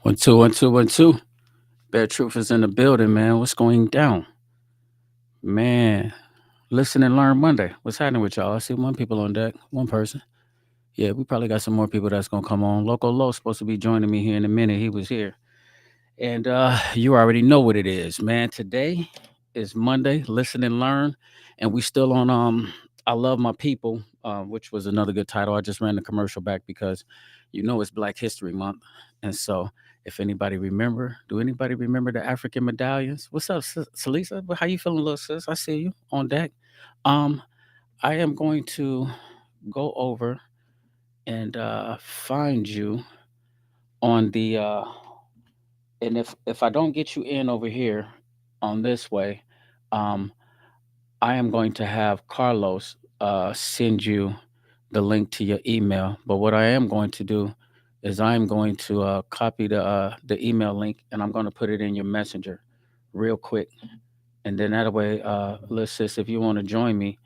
One, two, one, two, one, two. Bear Truth is in the building, man. What's going down? Man, listen and learn Monday. What's happening with y'all? I see one people on deck, one person. Yeah, we probably got some more people that's going to come on. Loco Low supposed to be joining me here in a minute. He was here. And you already know what it is, man. Today is Monday, listen and learn. And we still on I Love My People, which was another good title. I just ran the commercial back because it's Black History Month. And so if anybody do anybody remember the African medallions? What's up, Salisa? How you feeling, little sis? I see you on deck. Um, I am going to go over and find you on the and if I don't get you in over here on this way, um, I am going to have Carlos send you the link to your email. But what I am going to do is I'm going to copy the email link and I'm going to put it in your messenger real quick. And then that way, let's sis, if you want to join me,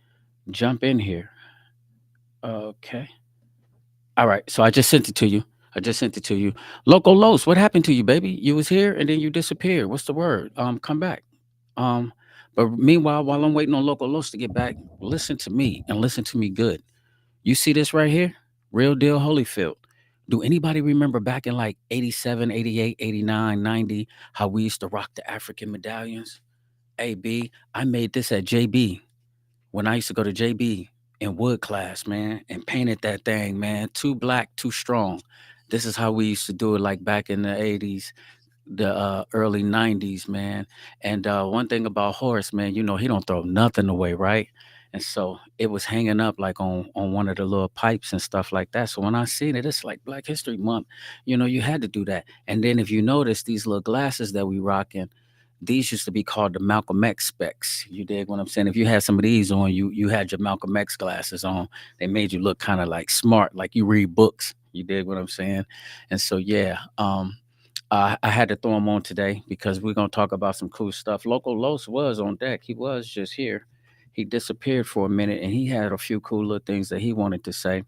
jump in here. Okay. All right. So I just sent it to you. I just sent it to you. Loco Los, what happened to you, baby? You was here and then you disappeared. What's the word? Come back. Um, but meanwhile, while I'm waiting on Loco Los to get back, listen to me and listen to me good. You see this right here? Real deal Holyfield. Do anybody remember back in like 87, 88, 89, 90, how we used to rock the African medallions? AB, I made this at JB when I used to go to JB in wood class, man, and painted that thing, man. Too black, too strong. This is how we used to do it like back in the 80s, the early 90s, man. And one thing about Horace, man, he don't throw nothing away, right? And so it was hanging up like on one of the little pipes and stuff like that. So when I seen it, it's like Black History Month. You had to do that. And then if you notice these little glasses that we rocking, these used to be called the Malcolm X specs. You dig what I'm saying? If you had some of these on, you had your Malcolm X glasses on. They made you look kind of like smart, like you read books. You dig what I'm saying? And so yeah, I had to throw him on today because we're gonna talk about some cool stuff. Local Los was on deck. He was just here. He disappeared for a minute, and he had a few cool little things that he wanted to say.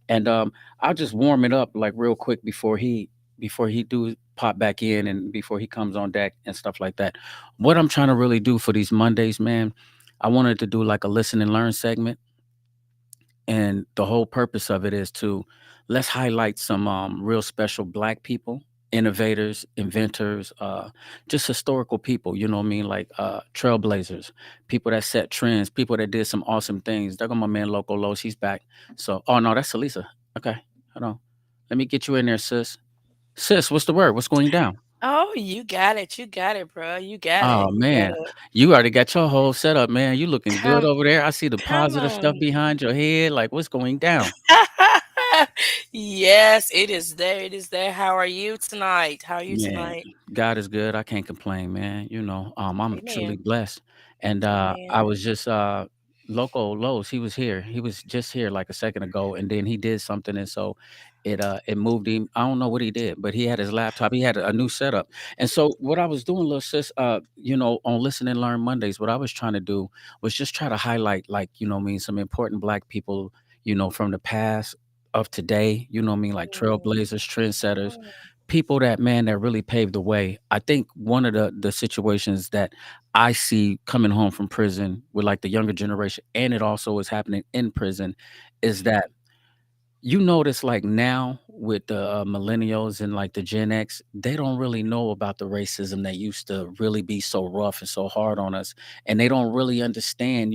And I'll just warm it up like real quick before he do pop back in and before he comes on deck and stuff like that. What I'm trying to really do for these Mondays, man, I wanted to do like a listen and learn segment, and the whole purpose of it is to let's highlight some real special Black people, innovators, inventors, just historical people. You know what I mean, like trailblazers, people that set trends, people that did some awesome things. There go my man Loco Los, he's back. So, oh no, that's Elisa. Okay, hold on, let me get you in there, sis. Sis, what's the word? What's going down? Oh, you got it. You got it, bro. You got it. Oh You got man, it. you already got your whole setup, man. You looking good Come, over there. I see the come positive stuff on. behind your head. Like, what's going down? Yes, it is there. It is there. How are you tonight? How are you Man, tonight? God is good. I can't complain, man. I'm truly Amen. blessed. And I Amen. was just Loco Lowe's, he was here. He was just here like a second ago, and then he did something, and so it moved him. I don't know what he did, but he had his laptop, he had a new setup. And so what I was doing, little sis, on Listen and Learn Mondays, what I was trying to do was just try to highlight, like, what I mean, some important Black people, from the past of today, what I mean, like Mm, trailblazers, trendsetters, mm, people that, man, that really paved the way. I think one of the situations that I see coming home from prison with like the younger generation, and it also is happening in prison, is that you notice like now with the millennials and like the Gen X, they don't really know about the racism that used to really be so rough and so hard on us, and they don't really understand,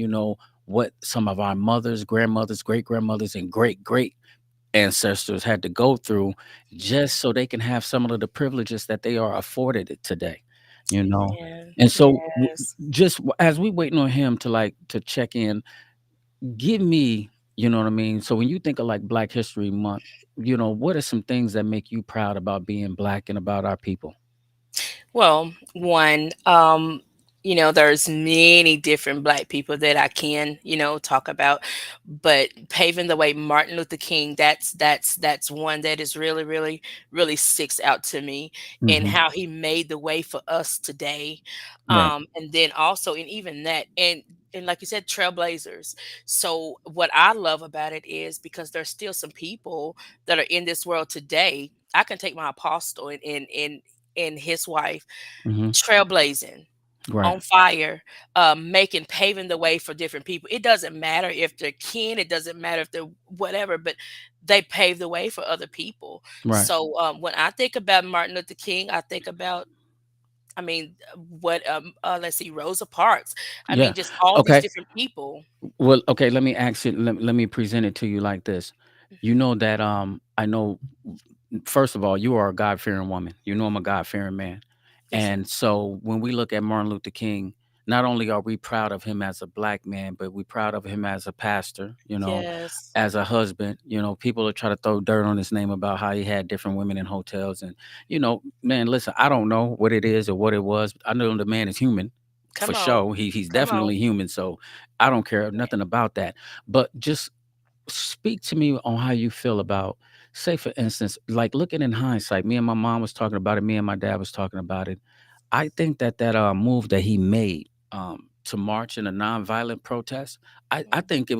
what some of our mothers, grandmothers, great grandmothers, and great ancestors had to go through mm. just so they can have some of the privileges that they are afforded it today, you know. Amen. And so Yes. as we waiting on him to check in, give me, you know what I mean? So when you think of like Black History Month, what are some things that make you proud about being Black and about our people? Well, one, there's many different black people that I can, talk about, but paving the way, Martin Luther King, that's one that is really, really, really sticks out to me, and Hmm. how he made the way for us today. Right. And then also, and even that, and like you said, trailblazers. So what I love about it is because there's still some people that are in this world today I can take my apostle and his wife Mhm. trailblazing, Right. on fire, making paving the way for different people. It doesn't matter if they're kin, it doesn't matter if they're whatever, but they pave the way for other people. Right. So when I think about Martin Luther King, I think about, I mean, what let's see, Rosa Parks. I Yeah. mean, just all these Okay. different people. Well, okay, let me ask it. Let me present it to you like this. You Mhm. know that I know first of all, you are a God fearing woman. You know I'm a God fearing man. Yes, sir. And so when we look at Martin Luther King, not only are we proud of him as a black man, but we're proud of him as a pastor, Yes. as a husband. People are trying to throw dirt on his name about how he had different women in hotels. And, man, listen, I don't know what it is or what it was. I know the man is human for Come on. sure. He's Come on. definitely human. So I don't care nothing about that. But just speak to me on how you feel about, say for instance, like looking in hindsight, me and my mom was talking about it, me and my dad was talking about it. I think that move that he made, to march in a nonviolent protest, I Mhm. think it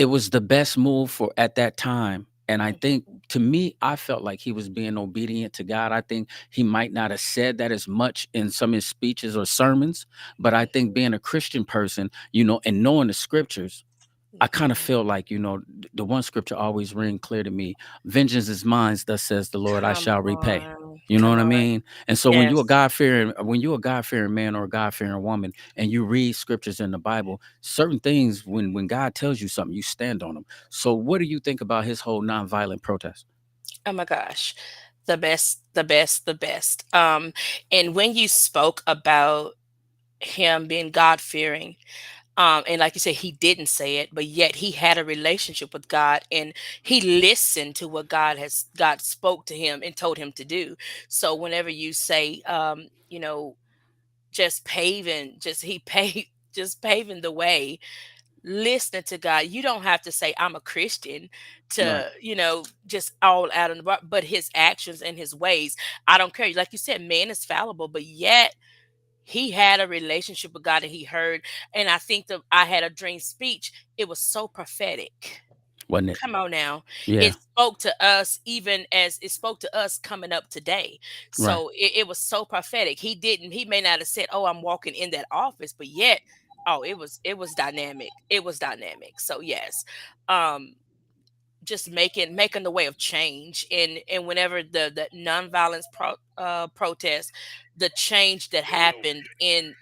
was the best move for at that time. And I think, Mhm. to me, I felt like he was being obedient to God. I think he might not have said that as much in some of his speeches or sermons, but I think being a Christian person, and knowing the scriptures, I kind of Mhm. feel like, the one scripture always ring clear to me. Vengeance is mine, thus says the Lord, I Come shall repay. on. You know Come what I on. mean? And so Yes. when you're a God fearing man or a God fearing woman, and you read scriptures in the Bible, certain things, when God tells you something, you stand on them. So what do you think about his whole nonviolent protest? Oh my gosh. The best, the best, the best. And when you spoke about him being God fearing, and like you said, he didn't say it, but yet he had a relationship with God and he listened to what God spoke to him and told him to do. So whenever you say, just paving, just he paved, just paving the way, listening to God. You don't have to say I'm a Christian Right. to, just all out of the bar, but his actions and his ways. I don't care. Like you said, man is fallible, but yet he had a relationship with God and he heard. And I think that I had a dream speech. It was so prophetic. Wasn't it? Come on now. Yeah. It spoke to us even as it spoke to us coming up today. Right. So it was so prophetic. He may not have said, "Oh, I'm walking in that office," but yet, oh, it was dynamic. It was dynamic. So yes. Um just making the way of change, and whenever the nonviolence protest, the change that happened in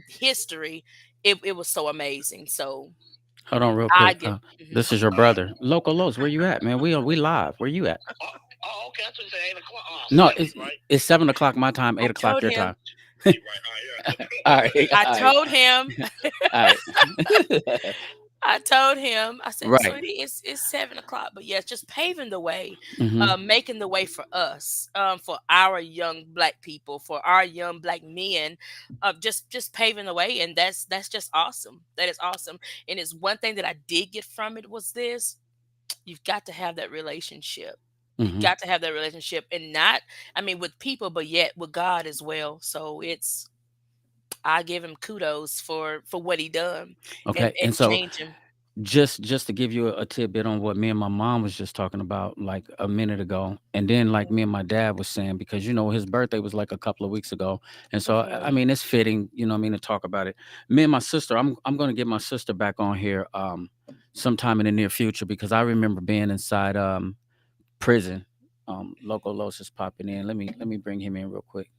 history, it was so amazing. So Hold on real I quick. give. This Mhm. is your brother. Loco Los, where you at, man? We live. Where you at? Okay. I thought you said 8 o'clock. No, 7, right? it's 7 o'clock my time, I 8 o'clock told your him. time. You're right. All right, yeah. All right, I all right, told him. all right. I told him, I said, Right. "Sweetie, it's 7 o'clock." But yes, just paving the way, Mhm. making the way for us, for our young black people, for our young black men, just paving the way, and that's just awesome. That is awesome, and it's one thing that I did get from it was this: you've got to have that relationship. You Mhm. got to have that relationship, and not, I mean, with people, but yet with God as well. So it's I give him kudos for what he done Okay. And and so change him. just to give you a tidbit on what me and my mom was just talking about like a minute ago, and then like me and my dad was saying, because his birthday was like a couple of weeks ago, and so I Mhm. mean it's fitting, what I mean, to talk about it. Me and my sister, I'm going to get my sister back on here sometime in the near future, because I remember being inside prison. Loco Los is popping in. Let me bring him in real quick.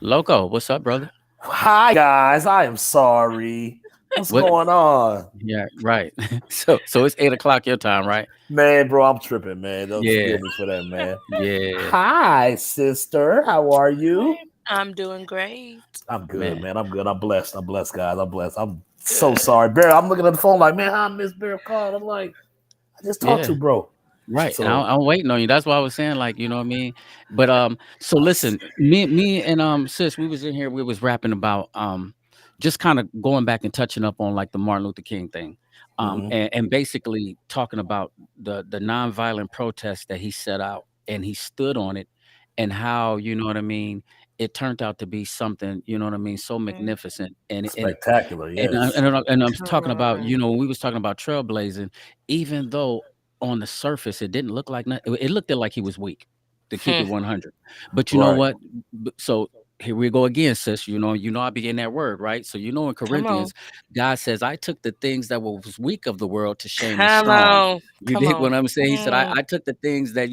Loco, what's up, brother? Hi guys, I am sorry. What's What? going on? Yeah, right. So it's 8 o'clock your time, right? Man, bro, I'm tripping, man. Don't Yeah, forgive me for that, man. yeah, Hi, sister. How are you? I'm doing great. I'm good, man. man. I'm good. I'm blessed. I'm blessed, guys. I'm blessed. I'm so Good. sorry. Barry, I'm looking at the phone like, man, I miss Barry called. I'm like, I just talked Yeah, to bro. right. And So I'm waiting on you. That's why I was saying, like, you know what I mean. But so listen, me and sis, we was in here. We was rapping about just kind of going back and touching up on like the Martin Luther King thing, mhm, and basically talking about the nonviolent protest that he set out and he stood on it, and how, you know what I mean, it turned out to be something, you know what I mean, so Mhm. magnificent. spectacular, And yes. I'm Come talking about, on. when we was talking about trailblazing, even though on the surface, it didn't look like nothing. It looked like he was weak, to keep Hmm. it 100. But you know Right. what? So here we go again, sis. I be in that word, right? So in Come on. Corinthians, God says, "I took the things that was weak of the world to shame the Come strong." on. You Come dig what on. I'm saying? He said, Mm, "I took the things that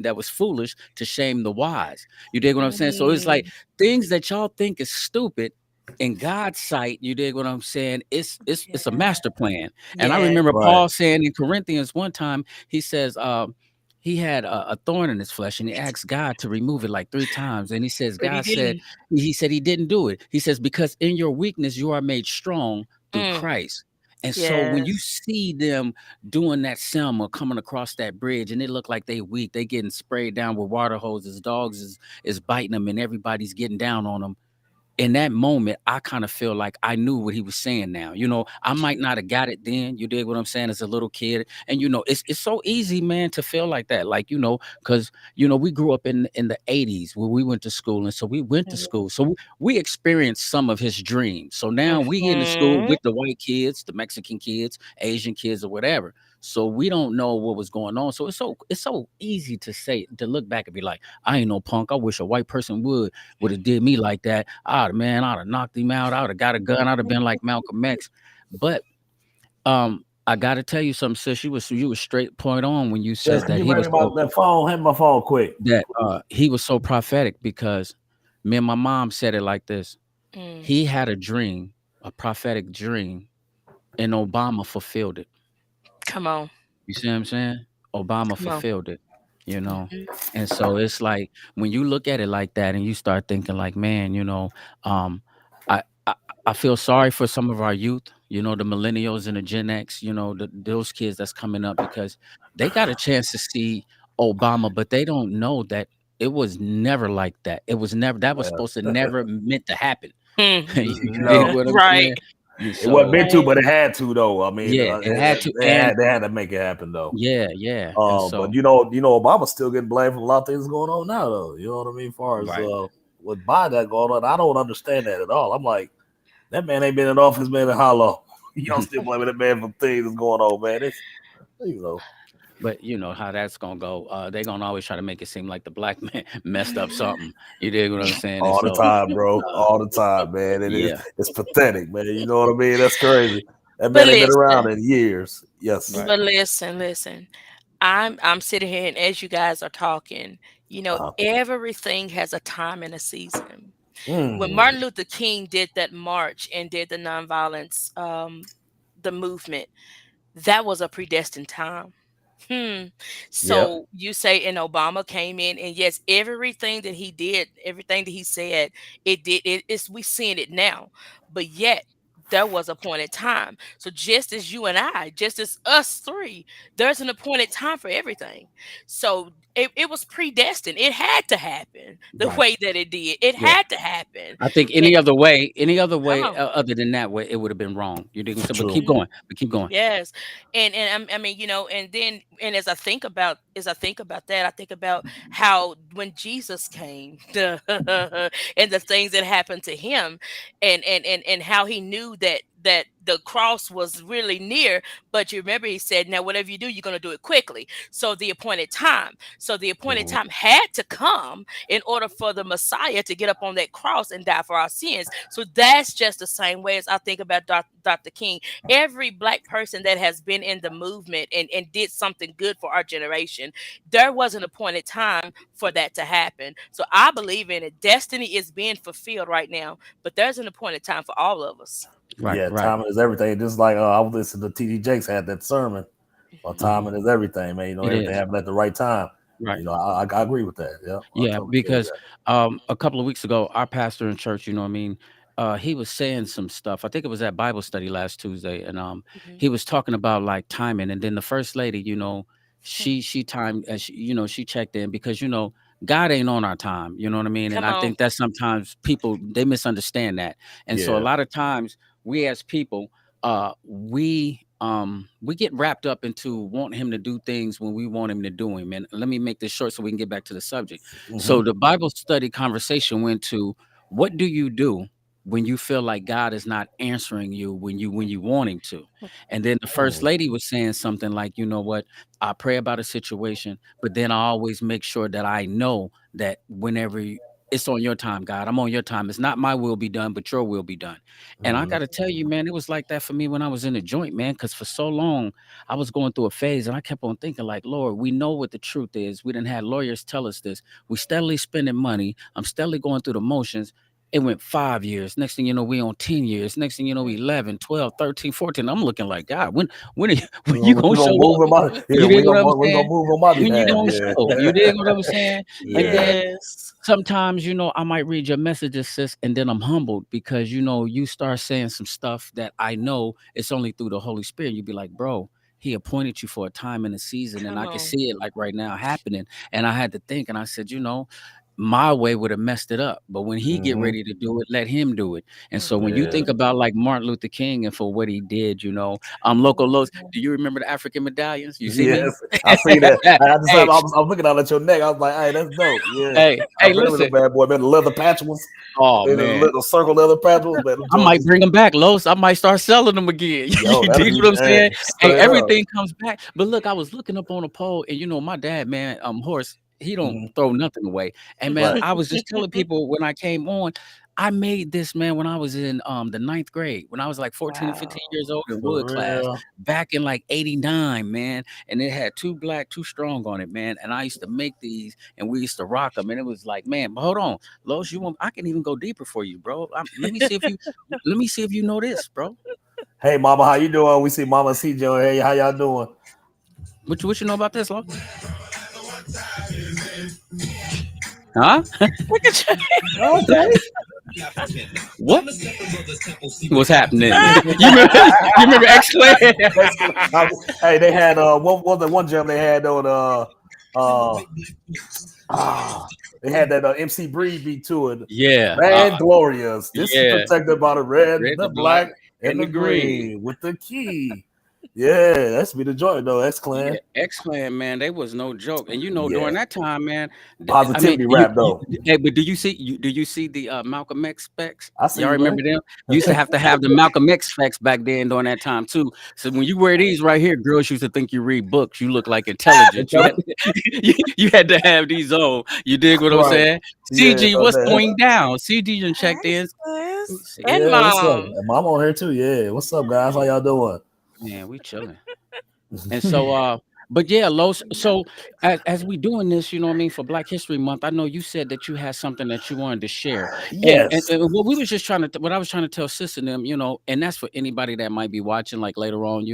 that was foolish to shame the wise." You dig what I'm saying? So it's like mm. things that y'all think is stupid in God's sight. You dig what I'm saying? It's a Yeah. master plan. And I Yeah. remember Right. Paul saying in Corinthians one time, he says, he had a thorn in his flesh and he asked God to remove it like 3 times. And he says, But he God said, didn't. he said he didn't do it. He says, because in your weakness, you are made strong through Mm, Christ. And so when you yes. see them doing that Selma coming across that bridge and it look like they weak, they getting sprayed down with water hoses, dogs is biting them and everybody's getting down on them in that moment, I kind of feel like I knew what he was saying now. I might not have got it then. You dig what I'm saying? As a little kid. And it's so easy, man, to feel like that. Like, because we grew up in the 80s where we went to school. And so we went to school. So we experienced some of his dreams. So now we get into school Mhm. with the white kids, the Mexican kids, Asian kids, or whatever. So we don't know what was going on. So it's so easy to look back and be like, I ain't no punk. I wish a white person would have did me like that. I'd have knocked him out. I would have got a gun. I'd have been like Malcolm X. But I gotta tell you something, sis. You was straight point on when you Yes, said can that you bring me that phone? Hand me my phone quick. he was so prophetic because me and my mom said it like this. Mm. He had a dream, a prophetic dream, and Obama fulfilled it. Come on. You see what I'm saying? Obama Come on. fulfilled it. Mhm. And so it's like when you look at it like that and you start thinking like, man, um, I, I I feel sorry for some of our youth, the millennials and the Gen X, those kids that's coming up because they got a chance to see Obama, but they don't know that it was never like that. It was never that was supposed to Yeah. never meant to happen. Hmm. You dig No, what I'm Right. saying? And it wasn't so meant to, Right. but it had to though. I mean, yeah, it had to, and they had to make it happen though. yeah, yeah. And But so Obama's still getting blamed for a lot of things going on now, though. You know what I mean? As far as right. with Biden going on, I don't understand that at all. I'm like, that man ain't been in office, man, in how long? Y'all still blaming that man for things that's going on, man. It's you know But you know how that's gonna go. They're gonna always try to make it seem like the black man messed up something. You dig what I'm saying? And all the so, time, bro, uh, all the time, man. yeah, It's pathetic, man. You know what I mean? That's crazy. That But man ain't been around listen, in years. Yes. right, listen. I'm sitting here, and as you guys are talking, Uh, everything has a time and a season. When mm, Martin Luther King did that march and did the nonviolence, the movement, that was a predestined time. Hmm. yep. So you say, and Obama came in, and yes, everything that he did, everything that he said, it's we seeing it now. But yet there was appointed time. So just as you and I, just as us three, there's an appointed time for everything. So it was predestined. It had to happen the right, way that it did. It yeah. had to happen. I think And any other come way on. other than that way, it would have been wrong. You dig? So, but keep True. going. Mhm. But keep going. Yes, and I mean, and then and as I think about that, I think about how when Jesus came, and the things that happened to him, and how he knew that the cross was really near. But you remember, he said, "Now, whatever you do, you're going to do it quickly." So the appointed time, Mhm. had to come in order for the Messiah to get up on that cross and die for our sins. So that's just the same way as I think about Dr. King. Every black person that has been in the movement and did something good for our generation, there was an appointed time for that to happen. So I believe in it. Destiny is being fulfilled right now, but there's an appointed time for all of us. Right, Yeah, right. timing is everything. Just like I was listening to TD Jakes had that sermon. Well, Mhm. Hmm. timing is everything, man. You know, It everything is happened at the right time. right. I agree with that. Yeah, I Yeah, totally agree with because that. a couple of weeks ago, our pastor in church, you know what I mean, he was saying some stuff. I think it was at Bible study last Tuesday, and Mhm. he was talking about like timing. And then the first lady, Hmm. she timed, she checked in because God ain't on our time. You know what I mean? And Come I on. think that sometimes people they misunderstand that, and so a Yeah. lot of times we as people, we get wrapped up into wanting him to do things when we want him to do him. And let me make this short so we can get back to the subject. Hmm. So the Bible study conversation went to what do you do? when you feel like God is not answering you when you want him to. And then the first Mm, lady was saying something like, you know what, I pray about a situation, but then I always make sure that I know that it's on your time, God. I'm on your time. It's not my will be done, but your will be done. And I mm, got to tell you, man, it was like that for me when I was in the joint, man, because for so long I was going through a phase and I kept on thinking, like, Lord, we know what the truth is. We didn't have lawyers tell us this. We steadily spending money. I'm steadily going through the motions. It went 5 years. Next thing you know, we on 10 years. Next thing you know, 11, 12, 13, 14. I'm looking like, God, when are you, when you when gonna you show gonna up? move him out? Yeah, You dig what I'm when you saying? gonna move on my When you behalf? gonna Yeah, show? You dig what I'm saying? And yeah. then Yes. sometimes, I might read your messages, sis, and then I'm humbled because you start saying some stuff that I know it's only through the Holy Spirit. You be like, bro, he appointed you for a time and a season, and Come I can on. see it like right now happening. And I had to think, and I said, my way would have messed it up. But when he get Hmm. ready to do it, let him do it. And so when you Yeah. think Mhm. about like Martin Luther King and for what he did, local lows. Do you remember the African medallions? You see me? Yes, I see that. I decided Hey, I was looking out at your neck. I was like, "Hey, that's dope." Yeah, I hey, remember the listen. bad boy, man. The leather patch was, Oh man, the man. little circle leather patch was, man. Them I joints might is, bring them back, Los. I might start selling them again. yo, You that'll dig be what I'm saying? Hey, straight up. everything comes back. But look, I was looking up on a pole, and my dad, man, Horace, he don't Mhm. throw nothing away. And man, Right. I was just telling people when I came on, I made this, man, when I was in the ninth grade, when I was like 14 or 15 Wow. years old in For wood class, real. back in like 89, man. And it had two black, two strong on it, man. And I used to make these and we used to rock them. And it was like, man, but hold on, Los, I can even go deeper for you, bro. Let me see if you know this, bro. Hey, mama, how you doing? We see Mama CJ on here. How y'all doing? What you know about this, Lo? Huh? Look at you. Okay. What? What's happening? You remember X Clan? Hey, they had what was the one gem they had on uh ah they had that MC Breed beat to it. Yeah. Man, glorious. This is Yeah. protected by the red, Red, the the black, black, and and the the green. green with the key. Yeah, that's be the joint though. X Yeah, Clan. X Clan, man, they was no joke. And Yeah, during that time, man, I mean, positivity rap though. hey, but do you see the Malcolm X specs? I see Y'all you, man. remember them? You used to have the Malcolm X specs back then during that time too. So when you wear these right here, girls used to think you read books. You look like intelligence. You had Intelligent, you had to have these on. You dig what I'm right? saying? Yeah, CG, no what's doubt. going down? CG done checked Hi, in. sis. Let's see. And Yeah, what's up? mom. And Mom on here too. Yeah, what's up, guys? How y'all doing? Man, we chilling. And so, but yeah, Los. So as we doing this, you know what I mean, for Black History Month, I know you said that you had something that you wanted to share, Yes, and what we was just trying to, what I was trying to tell Sis and them, and that's for anybody that might be watching, like later on,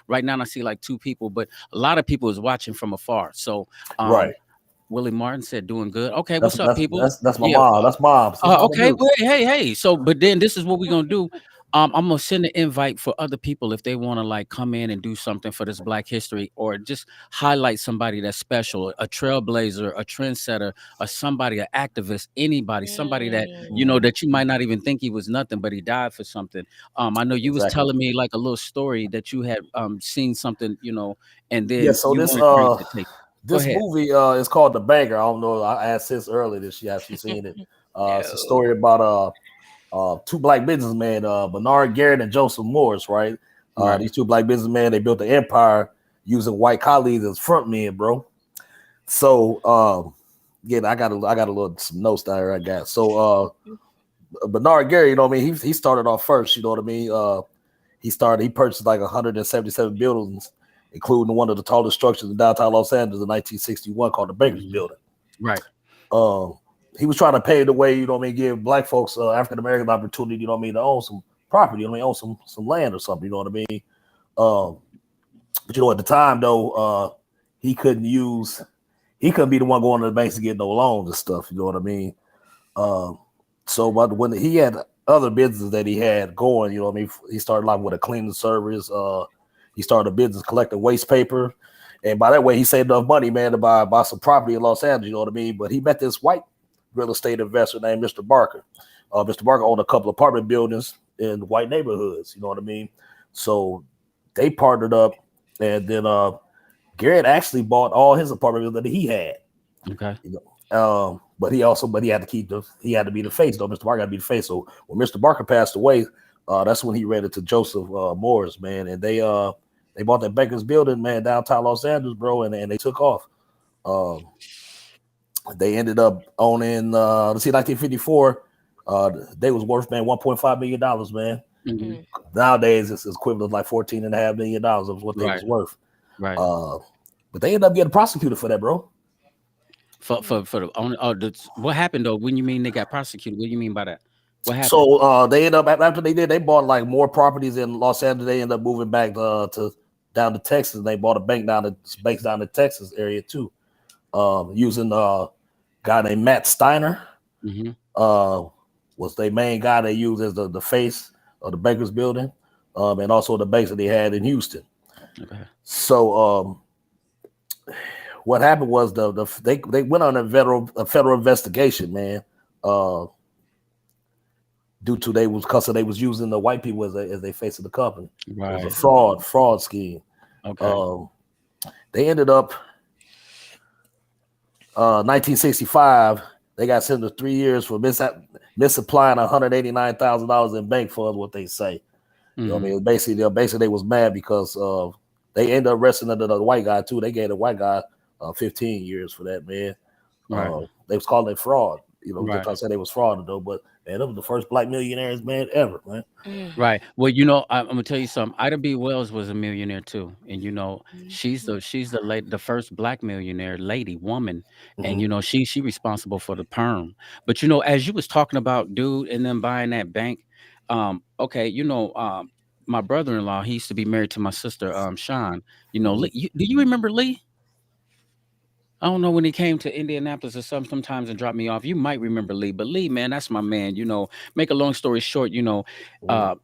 right now I see like two people, but a lot of people is watching from afar. So, right. Willie Martin said, "Doing good." Okay, That's what's up, that's people? that's that's my Yeah, mom. That's mom. That's Mama Okay, Dukes. well, hey. So, but then this is what we're gonna do. I'm gonna send an invite for other people if they want to like come in and do something for this Black History or just highlight somebody that's special, a trailblazer, a trendsetter, or somebody, an activist, anybody, somebody that Mm. that you might not even think he was nothing, but he died for something. I know you was Exactly. telling me like a little story that you had seen something, and Yeah. then So you this wanted Terrence to take. Go this ahead. movie is called The Banker. I don't know. I asked sis earlier that she actually seen it. It's a No. story about two black businessmen, Bernard Garrett and Joseph Morris. Right. Right. These two black businessmen, they built the empire using white colleagues as front men, bro. So yeah, I got a little some notes down here I got. So Bernard Garrett, you know what I mean? He started off first, you know what I mean? He purchased like 177 buildings, including one of the tallest structures in downtown Los Angeles in 1961 called the Baker's Mhm. Building. Right. Um, he was trying to pave the way, you know what I mean, give black folks African American opportunity, you know what I mean, to own some property, you know what I mean, own some land or something, you know what I mean? Um, but at the time though, he couldn't use he couldn't be the one going to the banks to get no loans and stuff, you know what I mean? Um, so but when he had other businesses that he had going, you know what I mean, he started like with a cleaning service. He started a business collecting waste paper, and by that way, he saved enough money, man, to buy some property in Los Angeles. You know what I mean? But he met this white real estate investor named Mr. Barker. Mr. Barker owned a couple of apartment buildings in white neighborhoods. You know what I mean? So they partnered up, and then Garrett actually bought all his apartment buildings that he had. Okay. You know, But he had to he had to be the face though. Mr. Barker had to be the face. So when Mr. Barker passed away, that's when he read it to Joseph Morris, man, and they bought that Baker's building, man, downtown Los Angeles, bro, and they took off. Um, they ended up owning let's see, 1954. They was worth, man, $1.5 million, man. Hmm. Mm. Nowadays it's equivalent like $14.5 million of what they Right. was worth. Right. Uh, but they ended up getting prosecuted for that, bro. For the only what happened though? When you mean they got prosecuted? What do you mean by that? What happened? So they ended up after they bought like more properties in Los Angeles. They ended up moving back to down to Texas. They bought a banks down in Texas area too, using a guy named Matt Steiner. Hmm. Uh, was the main guy they used as the face of the Bankers building, and also the base that they had in Houston. Okay. So what happened was they went on a federal investigation, man. Uh, due to they was using the white people as they face of the company. It was a Right. fraud scheme. Okay. Um, they ended up 1965. They got sentenced to 3 years for misapplying $189,000 in bank funds. What they say, you know what I Hmm. mean? Basically they was mad because they ended up arresting the white guy too. They gave the white guy 15 years for that, man. Right. They was calling it fraud. You know, they Right. trying to say they was fraud though, but man, that was the first black millionaires, man, ever, man. Mm. Right. Well, I'm gonna tell you something. Ida B. Wells was a millionaire too, and she's the first black millionaire lady woman, and Hmm. she responsible for the perm. But as you was talking about dude and then buying that bank, okay, my brother-in-law, he used to be married to my sister, Sean. Hmm. Do you remember Lee? I don't know when he came to Indianapolis or sometimes and dropped me off. You might remember Lee, but Lee, man, that's my man. Make a long story short, Hmm. uh,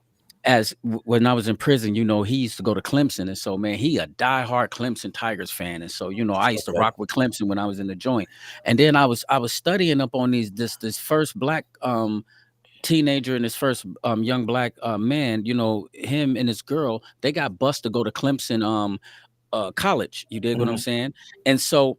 when I was in prison, he used to go to Clemson, and so man, he a diehard Clemson Tigers fan, and so I used to Okay. rock with Clemson when I was in the joint, and then I was studying up on this first black teenager and his first young black man, him and his girl, they got bused to go to Clemson college. You dig what I'm Hmm. saying? And so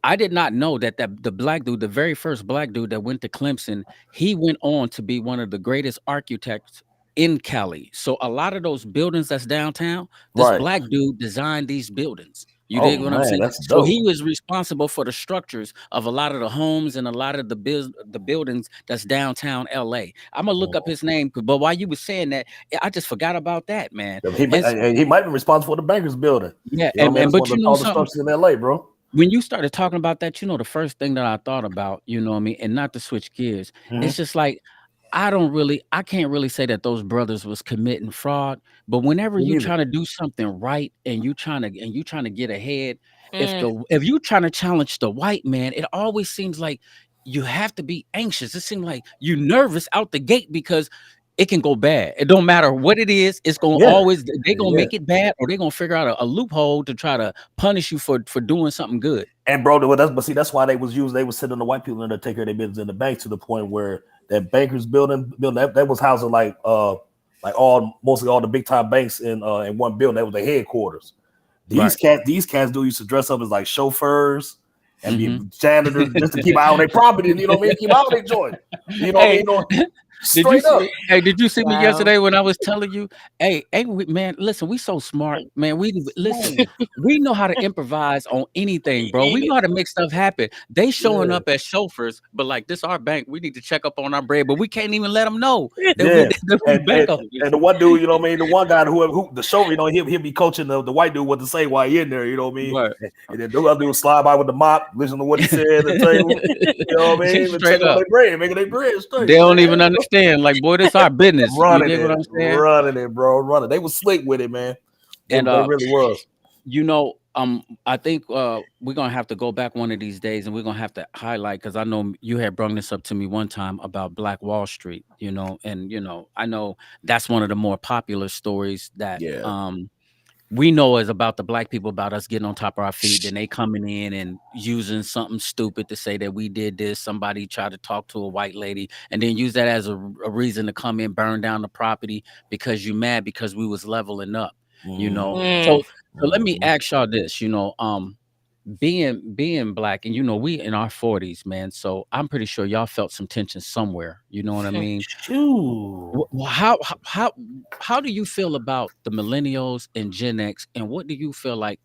I did not know that the black dude, the very first black dude that went to Clemson, he went on to be one of the greatest architects in Cali. So a lot of those buildings that's downtown, this Right. black dude designed these buildings. You dig Oh what I'm man, saying? that's So he dope. was responsible for the structures of a lot of the homes and a lot of the buildings that's downtown LA. I'm gonna look up Mhm. his name, but while you were saying that, I just forgot about that, man. And He might be responsible for the Bankers building. yeah, You know what I and, mean? and That's but one of the tallest something, structures in LA, bro. when you started talking about that, the first thing that I thought about, what I mean, and not to switch gears, it's Hmm. just like I can't really say that those brothers was committing fraud, but whenever Me you neither. trying to do something right and you trying to get ahead, Mm. if you trying to challenge the white man, it always seems like you have to be anxious. It seems like you nervous out the gate because it can go bad. It don't matter what it is, it's gonna Yeah, always they gonna yeah. make it bad or they gonna figure out a loophole to try to punish you for doing something good. And bro, but see, that's why they was sending the white people in there to take care of their business in the bank to the point where that Bankers building that was housing like mostly all the big time banks in one building. That was their headquarters. Right. These cats do used to dress up as like chauffeurs and be Hmm. janitors just to keep out on their property. You know what I mean? Keep out on their joint. You know what I mean? Hey, You know, did you straight up. see? Hey, did you see me Wow. yesterday when I was telling you? Hey, man, listen, we so smart, man. We listen. Smooth. We know how to improvise on anything, bro. We Yeah. know how to make stuff happen. They showing Yeah. up as chauffeurs, but like this, our bank. We need to check up on our bread, but we can't even let them know that we Yeah, that we bank and holders. the one dude, you know what I mean, the one guy who the show, you know, he'll be coaching the white dude what to say while he in there, you know what I mean, Right. and then the other dude slide by with the mop, listen to what he said, and tell you, you know what I mean, and Straight taking on up. their bread, making their bread They straight, don't man. even understand. Like, boy, this our business. You Running dig what it, I'm saying? running it, bro, running. They was slick with it, man. And They really was. I think we're gonna have to go back one of these days, and we're gonna have to highlight because I know you had brought this up to me one time about Black Wall Street. And I know that's one of the more popular stories that Yeah. we know is about the black people, about us getting on top of our feet. Then they coming in and using something stupid to say that we did this. Somebody tried to talk to a white lady, and then use that as a reason to come in, burn down the property because you mad because we was leveling up. Mm-hmm. So Mm. let me Mm-hmm. ask y'all this. being black, and we in our 40s, man. So I'm pretty sure y'all felt some tension somewhere. You know what I mean? Shoot. How do you feel about the millennials and Gen X, and what do you feel like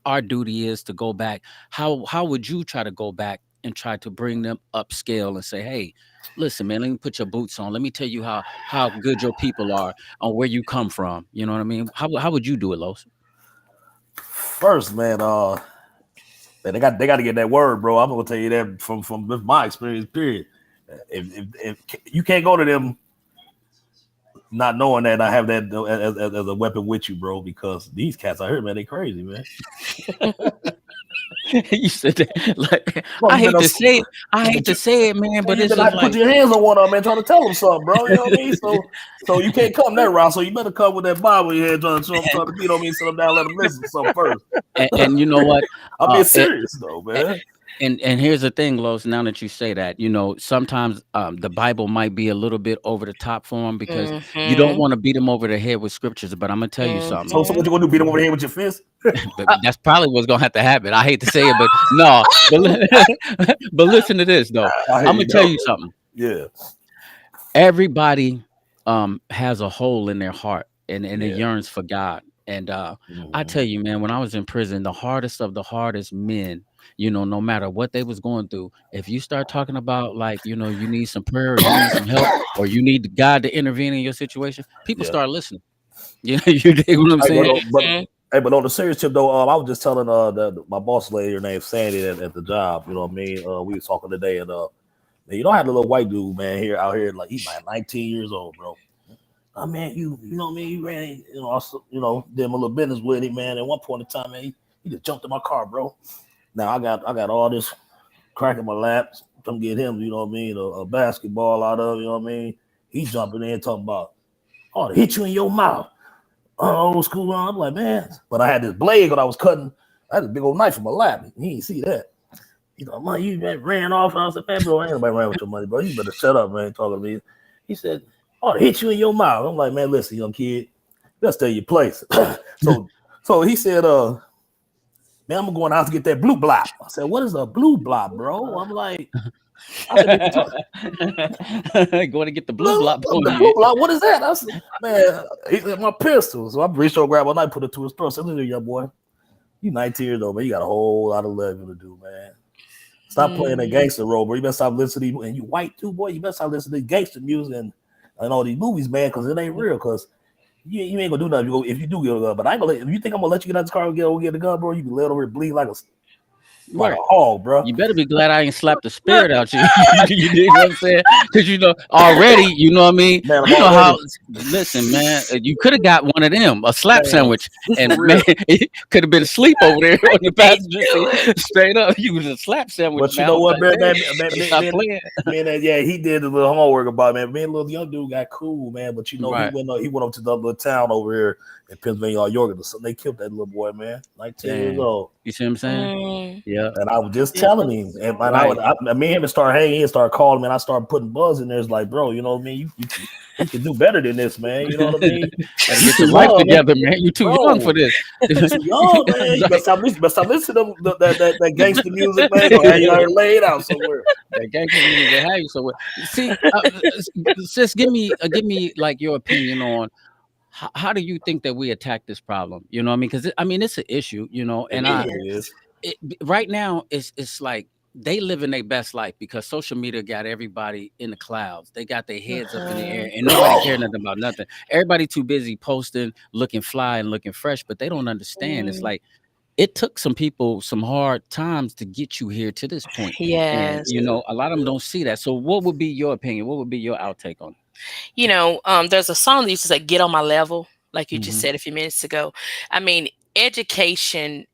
our duty is to go back? How would you try to go back and try to bring them upscale and say, hey, listen, man, let me put your boots on. Let me tell you how good your people are on where you come from. You know what I mean? How would you do it, Los? First, man, they got to get that word, bro. I'm gonna tell you that from my experience. Period. If you can't go to them not knowing that I have that as a weapon with you, bro, because these cats out here, man, they crazy, man. You said that, like, Bro, I you hate better, to say it. I hate but to you, say it, man, man, but you it's better just have to put like, your hands on one of them, man, trying to tell them something, bro. You know what I mean? So you can't come that route. So you better come with that Bible in your hand, trying to beat on me, sit them down, let them listen to something first. and you know what? I'm being Uh, it, serious though, man. and here's the thing, Los. Now that you say that, sometimes the Bible might be a little bit over the top for them because you don't Mhm. want to beat them over the head with scriptures. But I'm gonna tell you something. So what Mhm. you gonna do? Beat them over the head with your fist? But that's probably what's gonna have to happen. I hate to say it, but no. But listen to this though. I hear I'm gonna you tell go. you something. Yeah, Everybody has a hole in their heart, and it yeah. yearns for God. And I Mhm. tell you, man, when I was in prison, the hardest of the hardest men, no matter what they was going through, if you start talking about, like, you need some prayer, or you need some help, or you need God to intervene in your situation, people Yeah. start listening. You dig what I'm Hey, saying? Mhm. but on the serious tip though, I was just telling my boss lady, her name's Sandy at the job. You know what I mean? We was talking today, and man, I had a little white dude, man, here out here, like he's like 19 years old, bro. I mean, you know what I mean? You ran, also, did my little business with him, man. At one point in time, man, he just jumped in my car, bro. Now I got all this crack in my lap. Come get him, you know what I mean? A basketball out of, you know what I mean? He jumping in talking about, oh, to hit you in your mouth. Old school. I'm like, man. But I had this blade when I was cutting. I had this big old knife in my lap. He didn't see that. He's like, man, you ran off. And I said, man, bro, ain't nobody ran with your money, bro. You better shut up, man, talking to me. He said, oh, to hit you in your mouth. I'm like, man, listen, young kid, let's stay your place. so so he said, man, I'm going out to get that blue block. I said, what is a blue block, bro? I'm like, I said, man, you talking Going to get the blue blue? block on The blue you. block, what is that? I said, man, he said, my pistol. So I reached over, grabbed a knife, put it to his throat. I said, listen, young boy, you 19 years old, man. You got a whole lot of living to do, man. Stop playing that Mhm. gangster role, bro. You better stop listening. And you white too, boy. You better stop listening to gangster music and all these movies, man, because it ain't real. Because you ain't gonna do nothing if you do get a gun. But I ain't gonna if you think I'm gonna let you get out the car and get the gun, bro, you be let over here bleed like a Right. hog, bro. You better be glad I ain't slapped the spirit out you. You dig what I'm saying? Because already, you know what I mean. Man, I'm You know already how. Listen, man, you could have got one of them, a slap man. sandwich, This for and man, real. it could have been asleep over there on the They passenger seat, do it. straight up. You was a slap sandwich But you now. know what, Like, man, man, better stop man, playing. yeah, he did a little homework about it, man. Me and little young dude got cool, man. But Right. he went up to the little town over here in Pennsylvania, or York, or something. They killed that little boy, man. 19 years Dang. old. You see what I'm saying? Mm. Yeah. And I was just Yeah. telling him, and Right. me and him start hanging, and start calling me, and I started putting buzz in there. It's like, bro, you know what I mean? You can do better than this, man. You know what I mean? Got to You get your too life young, man. together, man. You too young for Bro, this. you too young, man. You Like, better stop listening to that gangster music, man. Gonna have you out here laid out somewhere. that gangster music have you so. See, sis, give me like your opinion on how do you think that we attack this problem? You know what I mean? Because I mean it's an issue, It and definitely It is. right now it's like they living their best life because social media got everybody in the clouds. They got their heads up in the air Mhm. and nobody care nothing about nothing. Everybody too busy posting, looking fly and looking fresh, but they don't understand. It's Mm. like it took some people some hard times to get you here to this point. And Yes. a lot of them Yeah. don't see that. So what would be your opinion? What would be your outtake on There's a song that used to say, "Get on my level," like it? you just Hmm. said a few minutes ago. I mean, education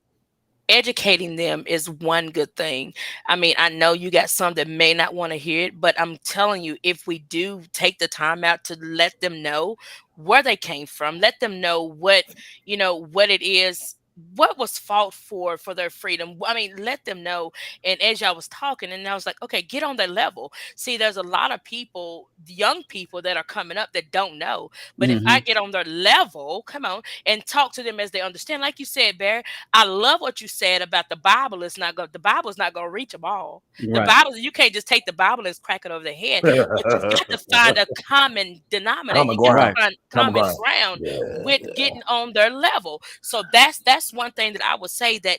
educating them is one good thing. I mean, I know you got some that may not want to hear it, but I'm telling you, if we do take the time out to let them know where they came from, let them know what it is what was fought for their freedom. I mean, let them know. And as y'all was talking, and I was like, okay, get on their level. See, there's a lot of people, young people that are coming up that don't know. But if I Hmm. get on their level, come on, and talk to them as they understand, like you said, Bear, I love what you said about the Bible. The Bible is not going to reach them all. The Right. Bible, you can't just take the Bible and crack it over their head, but you've got to find a common denominator. Common You got to ground. Right. find Common common ground. ground Yeah, with yeah. getting on their level. So that's one thing that I would say, that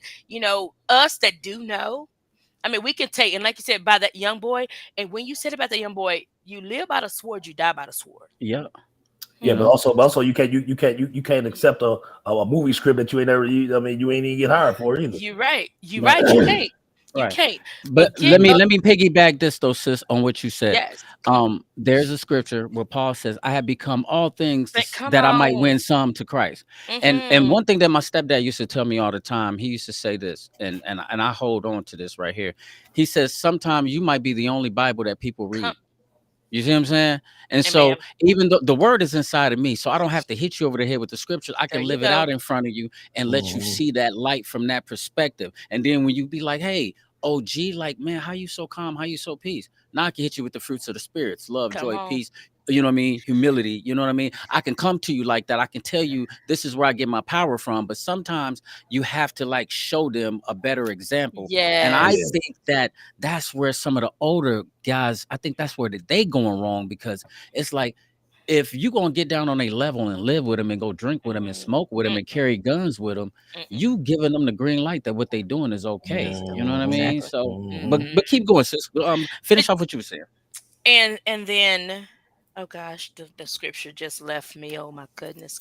us that do know, I mean, we can take, and like you said, by that young boy, and when you said about that young boy, you live by the sword, you die by the sword. Yeah. Yeah, Hmm. Yeah. but also you can't accept a movie script that you ain't never. I mean, you ain't even get hired for either. You're right. You're Right. right. You can't. You Right. can't. But But get up. let me piggyback this though, sis, on what you said. Yes. Come on. There's a scripture where Paul says, "I have become all things Come that I might on. win some to Christ." And Hmm. one thing that my stepdad used to tell me all the time, he used to say this, and I hold on to this right here. He says, "Sometimes you might be the only Bible that people Come. read." You see what I'm saying? And Amen. so even though the word is inside of me, so I don't have to hit you over the head with the scriptures. I There can you live it go. out in front of you and let you Mhm. see that light from that perspective. And then when you be like, hey, OG, like, man, how you so calm? How you so peace? Now I can hit you with the fruits of the spirits, love, Come joy, on. peace. You know what I mean? Humility. You know what I mean? I can come to you like that. I can tell you this is where I get my power from. But sometimes you have to like show them a better example. And I Yeah, Yes. think that that's where some of the older guys, I think that's where they going wrong, because it's like, if you gonna get down on a level and live with them and go drink with them and Mm, smoke with them and mm-mm, carry guns with them, mm-mm. you giving them the green light that what they doing is okay. You know what I mhm, mean? Exactly. So, mhm. Hmm. but keep going, sis. But Finish off what you were saying. and then, oh gosh, the scripture just left me. Oh my goodness.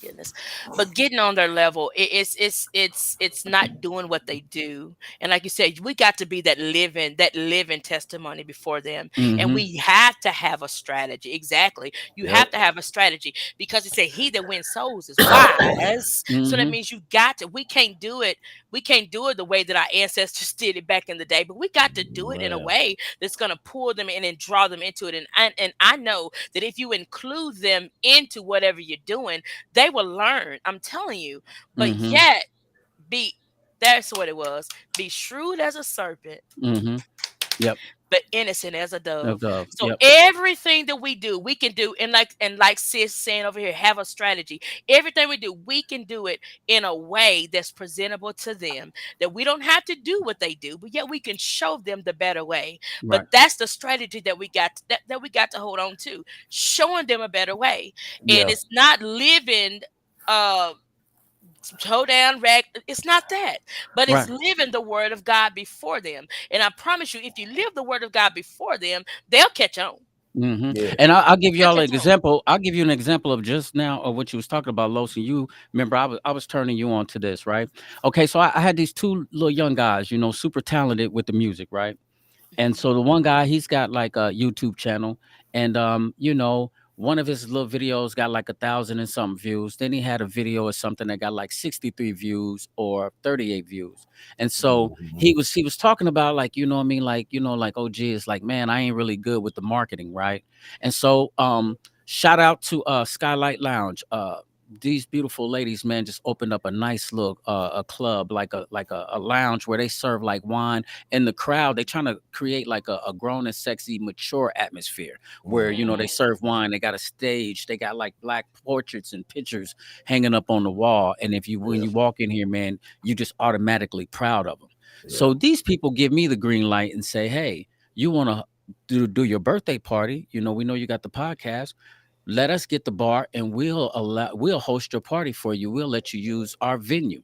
But getting on their level, it's not doing what they do. And like you said, we got to be that living testimony before them. And Mm-hmm. we have to have a strategy. Exactly. You Yep. have to have a strategy, because it said he that wins souls is wise. So that Mm-hmm. means you got to, we can't do it the way that our ancestors did it back in the day, but we got to do it in a Man. way that's going to pull them in and draw them into it. And I know that if you include them into whatever you're doing, they will learn. I'm telling you. But Mm-hmm. yet, be that's what it was. Be shrewd as a serpent, Mm-hmm. Yep. but innocent as a Of dove. dove. So Yep. everything that we do, we can do, and like sis saying over here, have a strategy. Everything we do, we can do it in a way that's presentable to them. That we don't have to do what they do, but yet we can show them the better way. But Right. that's the strategy that we got to hold on to, showing them a better way. And Yeah. it's not living uh toe down rag. It's not that, but it's Right. living the word of God before them. And I promise you, if you live the word of God before them, they'll catch on. Hmm. Yeah. And I'll give They'll y'all an catch on. example. I'll give you an example of just now of what you was talking about, Los. And you remember, I was turning you on to this, right? Okay, so I had these two little young guys, super talented with the music, right? And Mhm. so the one guy, he's got like a YouTube channel, and one of his little videos got like 1,000 and something views. Then he had a video or something that got like 63 views or 38 views. And so Mhm. he was talking about, like, you know what I mean, like, like, oh gee, it's like, man, I ain't really good with the marketing, right? And so shout out to Skylight Lounge. These beautiful ladies, man, just opened up a nice little a club, like a lounge where they serve like wine. In the crowd, they trying to create like a grown and sexy, mature atmosphere where, they Mhm. serve wine. They got a stage. They got like black portraits and pictures hanging up on the wall. And if you when Yeah. you walk in here, man, you just automatically proud of them. Yeah. So these people give me the green light and say, hey, you want to do your birthday party? We know you got the podcast. Let us get the bar and we'll host your party for you. We'll let you use our venue.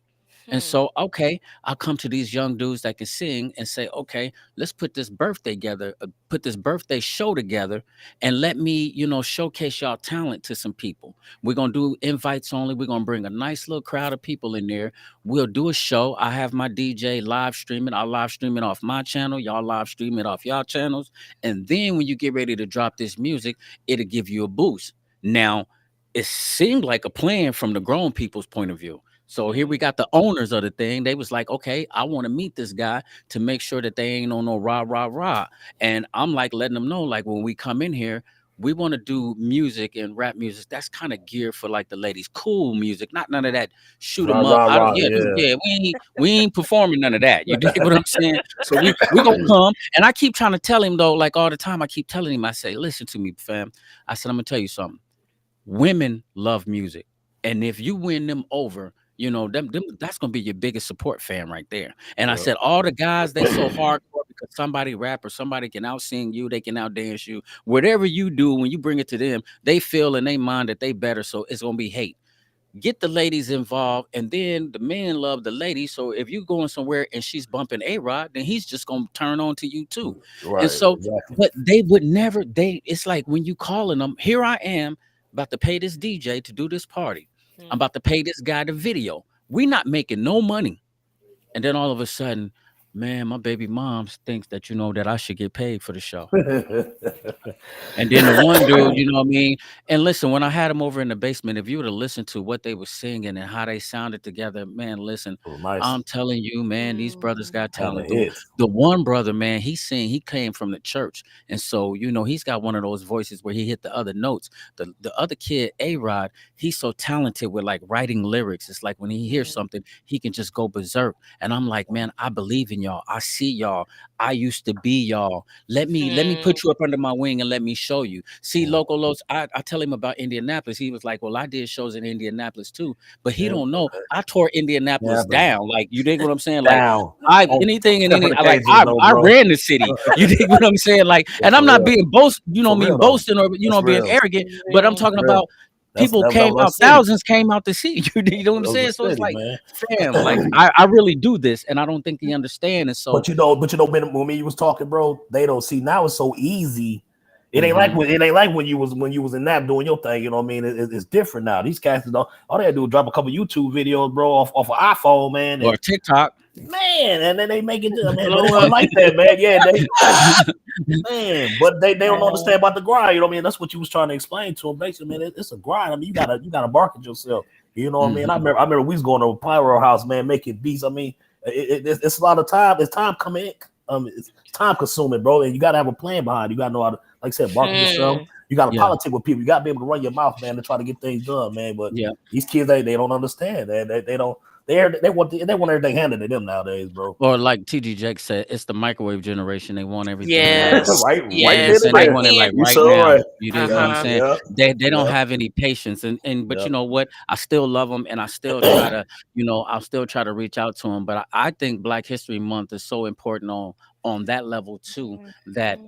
And Hmm. so, okay, I'll come to these young dudes that can sing and say, okay, let's put this birthday show together, and let me, showcase y'all talent to some people. We're gonna do invites only. We're gonna bring a nice little crowd of people in there. We'll do a show. I have my DJ live streaming. I'll live stream it off my channel. Y'all live stream it off y'all channels. And then when you get ready to drop this music, it'll give you a boost. Now, it seemed like a plan from the grown people's point of view. So here we Hmm. got the owners of the thing. They was like, okay, I want to meet this guy to make sure that they ain't on no rah rah rah. And I'm like letting them know, like, when we come in here, we want to do music and rap music that's kind of geared for like the ladies, cool music, not none of that shoot 'em Rah up. rah I don't, rah. yeah, Yeah. yeah, we ain't performing none of that. You dig what I'm saying? So we gonna come, and I keep trying to tell him though, like all the time. I keep telling him, I say, listen to me, fam. I said, I'm gonna tell you something. Women love music, and if you win them over, them that's gonna be your biggest support fan right there. And I Yeah. said, all the guys, they so hardcore because somebody rap or somebody can out sing you, they can out dance you. Whatever you do, when you bring it to them, they feel in their mind that they better. So it's gonna be hate. Get the ladies involved, and then the men love the ladies. So if you going somewhere and she's bumping A-Rod, then he's just gonna turn on to you too. And Right. so, Exactly. but they would never. It's like when you calling them. Here I am about to pay this DJ to do this party. I'm Mm. about to pay this guy the video. We not making no money, and then all of a sudden, man, my baby mom thinks that that I should get paid for the show. And then the one dude, you know what I mean? And listen, when I had him over in the basement, if you were to listen to what they were singing and how they sounded together, man, listen, Oh, nice. I'm telling you, man, these brothers Mm. got Hella talent. hits. The one brother, man, he came from the church. And so, he's got one of those voices where he hit the other notes. The other kid, A-Rod, he's so talented with like writing lyrics. It's like when he hears Mm. something, he can just go berserk. And I'm like, man, I believe in y'all. I see y'all. I used to be y'all. Let me Mm. put you up under my wing and let me show you. See, Mm. Loco Los, I tell him about Indianapolis. He was like, well, I did shows in Indianapolis too, but he Yeah. don't know I tore Yeah. Indianapolis But down. Like, you dig what I'm saying? Like, down. I Oh, anything and except for any the I like Cajuns, though, I bro. ran the city. You dig what I'm saying? Like, Yeah, and I'm for not real. being boast, For mean real though. boasting or That's being real. arrogant, but I'm Real. talking For real. about people That came was our out, city. thousands came out to see you. You know what I'm That was saying? So the it's city, like, man. fam, like I really do this, and I don't think he understand. And so, When me you was talking, bro, they don't see now it's so easy. mhm. It ain't like when you was in that doing your thing. You know what I mean? It's different now. These cats don't. All they had to do is drop a couple YouTube videos, bro, off an iPhone, man, Or and TikTok. man, and then they make it. Man, but Blow it's not up. like that, man. Yeah, they man, but they don't understand Yeah. about the grind. You know what I mean? That's what you was trying to explain to them. Basically, man, it's a grind. I mean, you gotta market yourself. You know what I mean? Mhm. I remember we was going to a Pyro house, man, making beats. I mean, it's a lot of time. It's time coming. It's time consuming, bro. And you gotta have a plan behind it. You gotta know how to, like I said, market yourself. Hmm. You gotta Yeah, politic with people. You gotta be able to run your mouth, man, to try to get things done, man. But yeah. these kids, they don't understand. They don't. They want everything handed to them nowadays, bro. Or like TG Jake said, it's the microwave generation. They want everything like, Yes. you Right know what I'm then Yes. and saying? They Right there. want it then. like You right so now. right. You dig what I'm Uh-huh. saying? Yeah, They don't yeah, have any patience, and but yeah. you know what? I still love them, and I still try to, I'll still try to reach out to them. But I think Black History Month is so important on that level too. That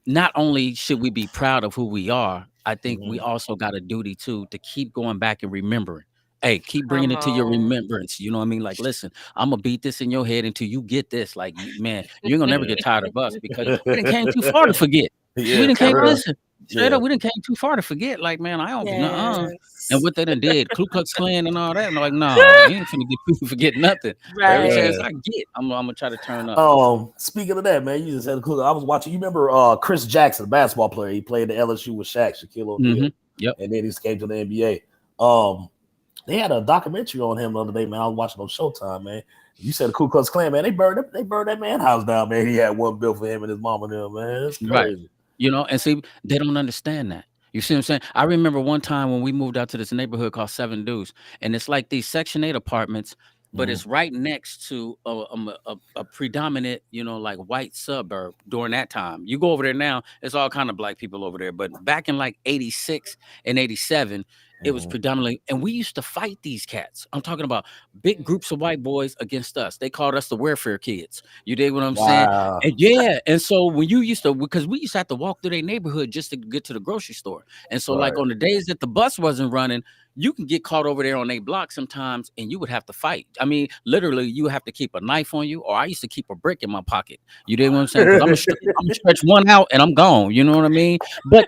not only should we be proud of who we are, I think we Mhm. also got a duty too to keep going back and remembering. Hey, keep bringing Come it to your on. remembrance. You know what I mean? Like, listen, I'm gonna beat this in your head until you get this. Like, man, you ain't gonna never get tired of us because we didn't came too far to forget. We Yeah, didn't for came Come on. real. listen straight Yeah. up. We didn't came too far to forget. Like, man, I don't know. And Yes. what they done did, Ku Klux Klan and all that. And like, no, you ain't finna get people forget nothing. Every Right. chance Yeah. I get, I'm gonna try to turn up. Speaking of that, man, you just had a clue. I was watching. You remember Chris Jackson, the basketball player? He played the LSU with Shaq, Shaquille O'Neal, Hmm. Yep. and then he came to the NBA. They had a documentary on him the other day, man. I was watching on Showtime, man. You said the Ku Klux Klan, man. They burned that man house down, man. He had one built for him and his mom and them, man. It's Right. crazy. And see, they don't understand that. You see what I'm saying? I remember one time when we moved out to this neighborhood called Seven Deuce, and it's like these Section 8 apartments, but Mhm. it's right next to a predominant, like white suburb during that time. You go over there now, it's all kind of black people over there. But back in like 86 and 87, it was Mhm. predominantly, and we used to fight these cats. I'm talking about big groups of white boys against us. They called us the welfare kids. You dig what I'm saying? Wow. And yeah, and so when you used to, because we used to have to walk through their neighborhood just to get to the grocery store. And so, like Right. on the days that the bus wasn't running, you can get caught over there on a block sometimes, and you would have to fight. I mean, literally, you have to keep a knife on you, or I used to keep a brick in my pocket. You dig what I'm saying? Because I'm gonna stretch one out and I'm gone. You know what I mean? But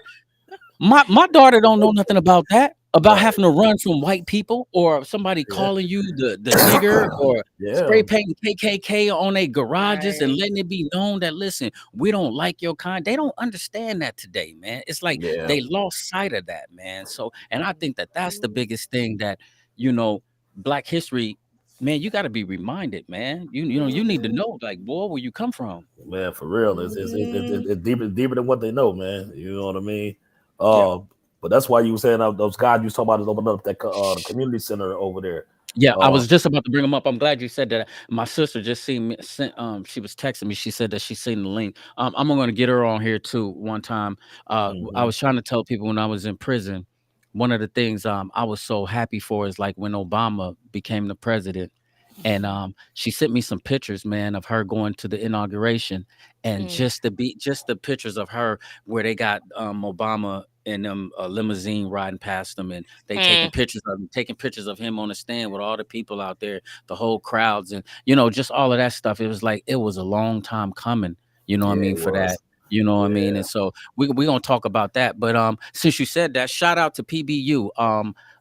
my daughter don't know nothing about that, about Right. having to run from white people or somebody Yeah. calling you the nigger or Yeah. spray painting KKK on their garages and Right. letting it be known that, listen, we don't like your kind. They don't understand that today, man. It's like Yeah. they lost sight of that, man. So, and I think that that's the biggest thing that, you know, Black history, man, you got to be reminded, man. You need to Mhm. know, like, boy, where you come from. Man, for real. Mhm. It's deeper than what they know, man. You know what I mean? Yeah. Uh, but that's why you were saying those guys you was talking about is opening up that the community center over there. Yeah, I Uh, was just about to bring them up. I'm glad you said that. My sister just seen me. She was texting me. She said that she seen the link. I'm going to get her on here too. One time, I hmm was trying to tell people when I was in prison. One of the things I was so happy for is like when Obama became the president, and she sent me some pictures, man, of her going to the inauguration, and Mm, just the pictures of her where they got Obama in them a limousine riding past them, and they mm, taking pictures of him on the stand with all the people out there, the whole crowds, and just all of that stuff. It was like it was a long time coming. You know what I Yeah, mean it for that. was. You know what I mean, Yeah, and so we gonna talk about that. But since you said that, shout out to PBU.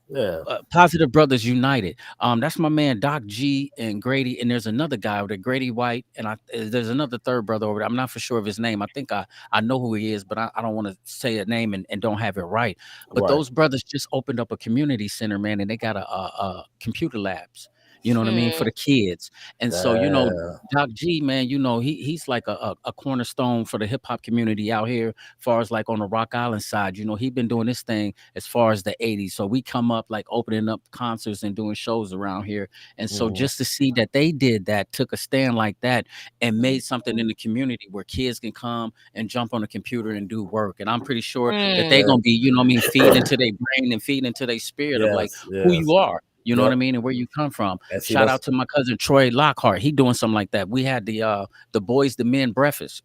yeah. Positive Brothers United. That's my man Doc G and Grady, and there's another guy over there, Grady White, and there's another third brother over there. I'm not for sure of his name. I think I know who he is, but I don't want to say a name and don't have it right. But Right. those brothers just opened up a community center, man, and they got a computer labs. You know what I mean for mm, the kids, and so Yeah. Doc G, man, he's like a cornerstone for the hip hop community out here, far as like on the Rock Island side. He been doing this thing as far as the 80s. So we come up like opening up concerts and doing shows around here. And so hmm just to see that they did that, took a stand like that and made something in mm, the community where kids can come and jump on a computer and do work. And I'm pretty sure that they mm. Yeah. gonna be, you know what I mean, feeding into their brain and feeding into their spirit of like Yes. who you Yes. are. You know what Yep. I mean? And where you come from. And see, Shout that's out to my cousin Troy Lockhart. He doing something like that. We had the boys, the men breakfast,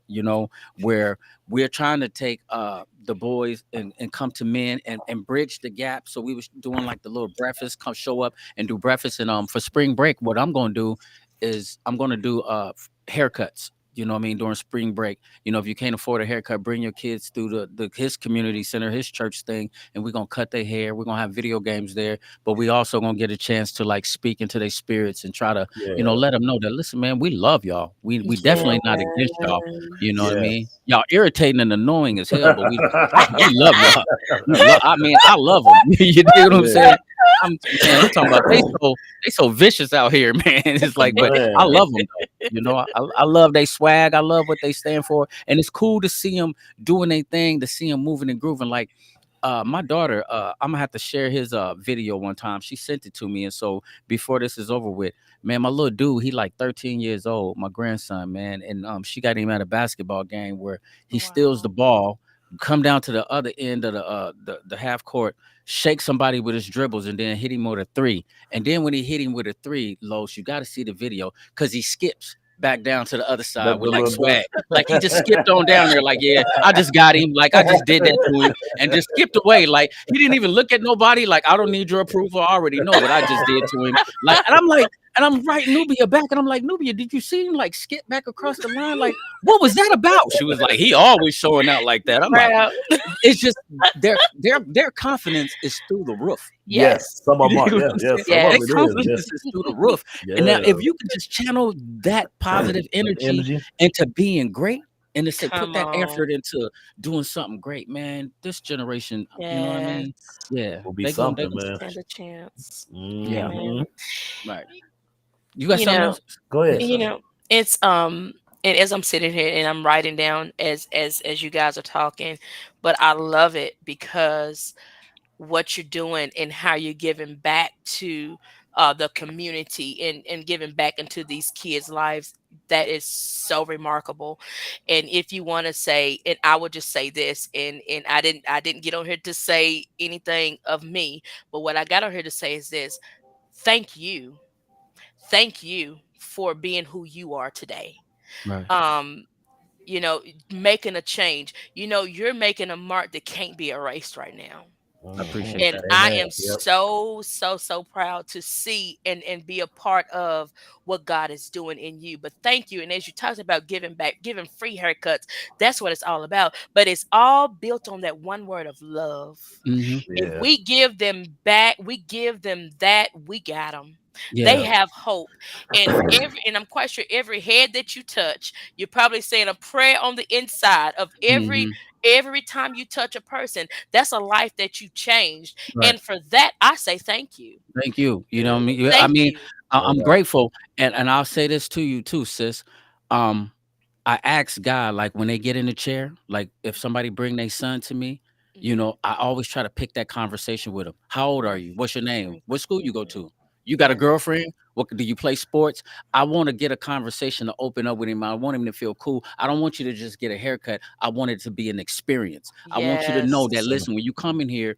where we're trying to take the boys and come to men and bridge the gap. So we was doing like the little breakfast, come show up and do breakfast. And for spring break, what I'm gonna do is I'm gonna do haircuts. You know what I mean? During spring break. If you can't afford a haircut, bring your kids through the his community center, his church thing, and we're gonna cut their hair. We're gonna have video games there, but we also gonna get a chance to like speak into their spirits and try to, yeah. let them know that listen, man, we love y'all. We Yeah. definitely not against y'all. You know what I mean? Yes. Y'all irritating and annoying as hell, but we love y'all. I mean, I love them. You dig what I'm Yeah. saying? I'm talking about they so vicious out here, man. It's like, but I Man. love them though. I love they swag. I love what they stand for, and it's cool to see them doing their thing, to see them moving and grooving. Like my daughter, I'm gonna have to share his video one time. She sent it to me, and so before this is over with, man, my little dude, he like 13 years old, my grandson, man, and she got him at a basketball game where he steals the Wow. ball, come down to the other end of the half court, shake somebody with his dribbles, and then hit him with a three. And then when he hit him with a three, Los, you got to see the video because he skips back down to the other side That with the like little swag. dude. Like he just skipped on down there, like, yeah, I just got him. Like I just did that to him and just skipped away. Like he didn't even look at nobody. Like, I don't need your approval. I already know what I just did to him. Like, and I'm writing Nubia back, and I'm like, Nubia, did you see him like skip back across the line? Like, what was that about? She was like, he always showing out like that. I'm like, Proud. it's just their confidence is through the roof. Yes. Yes. Some of You them dig are. what Yeah. I'm Yeah. saying? Some Their of Yes. them it is. confidence is through the roof. And now, Yeah. if you can just channel that positive The energy energy into being great, and to say put Come that on. effort into doing something great, man, this generation, you know what I mean? Yes. Yeah, will be they something, gonna man. Stand a chance. yeah, Amen. hmm right. You got You something know, else? Go ahead, you son. know, it's and as I'm sitting here and I'm writing down as you guys are talking, but I love it because what you're doing and how you're giving back to the community and giving back into these kids' lives, that is so remarkable. And if you want to say, and I would just say this, and I didn't get on here to say anything of me, but what I got on here to say is this: thank you, thank you for being who you are today. Right. Um, making a change. You're making a mark that can't be erased right now. I hmm appreciate And that. I Amen. am Yep. so, so, so proud to see and be a part of what God is doing in you. But thank you. And as you talked about giving back, giving free haircuts, that's what it's all about. But it's all built on that one word of love. Hmm. If Yeah. we give them back, we give them that, we got them. They Yeah. Yep. have hope. And I'm quite sure every head that you touch, you're probably saying a prayer on the inside of every Hmm. every time you touch a person. That's a life that you changed. Right. And for that, I say thank you. Thank you. You know what I Yeah. mean? I Thank mean, you. No I'm doubt. grateful, and I'll say this to you too, sis. Um, I ask God, like when they get in the chair, like if somebody bring their son to me, I always try to pick that conversation with them. How old are you? What's your name? What school you go Mhm. to? You got a Yeah. girlfriend? What do you play sports? I want to get a conversation to open up with him. I want him to feel cool. I don't want you to just get a haircut. I want it to be an experience. I want you to know that, Yes. listen, when you come in here,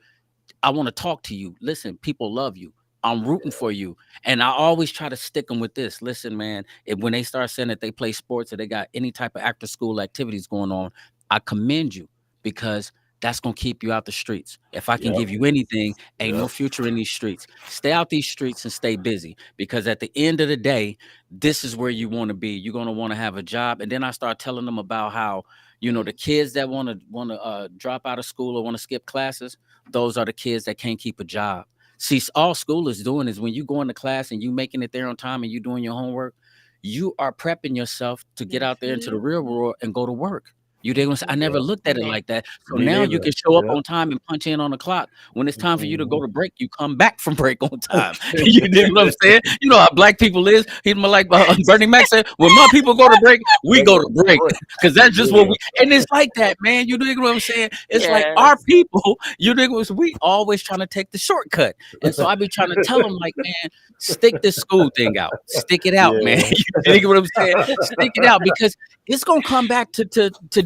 I want to talk to you. Listen, people love you. I'm rooting for you. And I always try to stick them with this. Listen, man, when they start saying that they play sports or they got any type of after school activities going on, I commend you because that's going to keep you out the streets. If I can Yep. give you anything, ain't no Yep. future in these streets. Stay out these streets and stay busy because at the end of the day, this is where you want to be. You're going to want to have a job. And then I start telling them about how, the kids that want to drop out of school or want to skip classes, those are the kids that can't keep a job. See, all school is doing is when you go into class and you making it there on time and you doing your homework, you are prepping yourself to get out there into the Mhm. real world and go to work. You dig what I'm saying? I never Yep. looked at it like that. So Me now you neither. can show up Yep. on time and punch in on the clock. When it's time for you to go Mhm. to break, you come back from break on time. You dig what I'm saying? You know how black people is. He's like Bernie Mac said, when my people go to break, we They go go to to break. break. Because that's just what Yeah. we, and it's like that, man. You dig what I'm saying? It's like our Yes. people, you dig what we always trying to take the shortcut. And so I be trying to tell them, like, man, stick this school thing out. Stick it out, man. Yeah. You dig what I'm saying? Stick it out because it's gonna come back to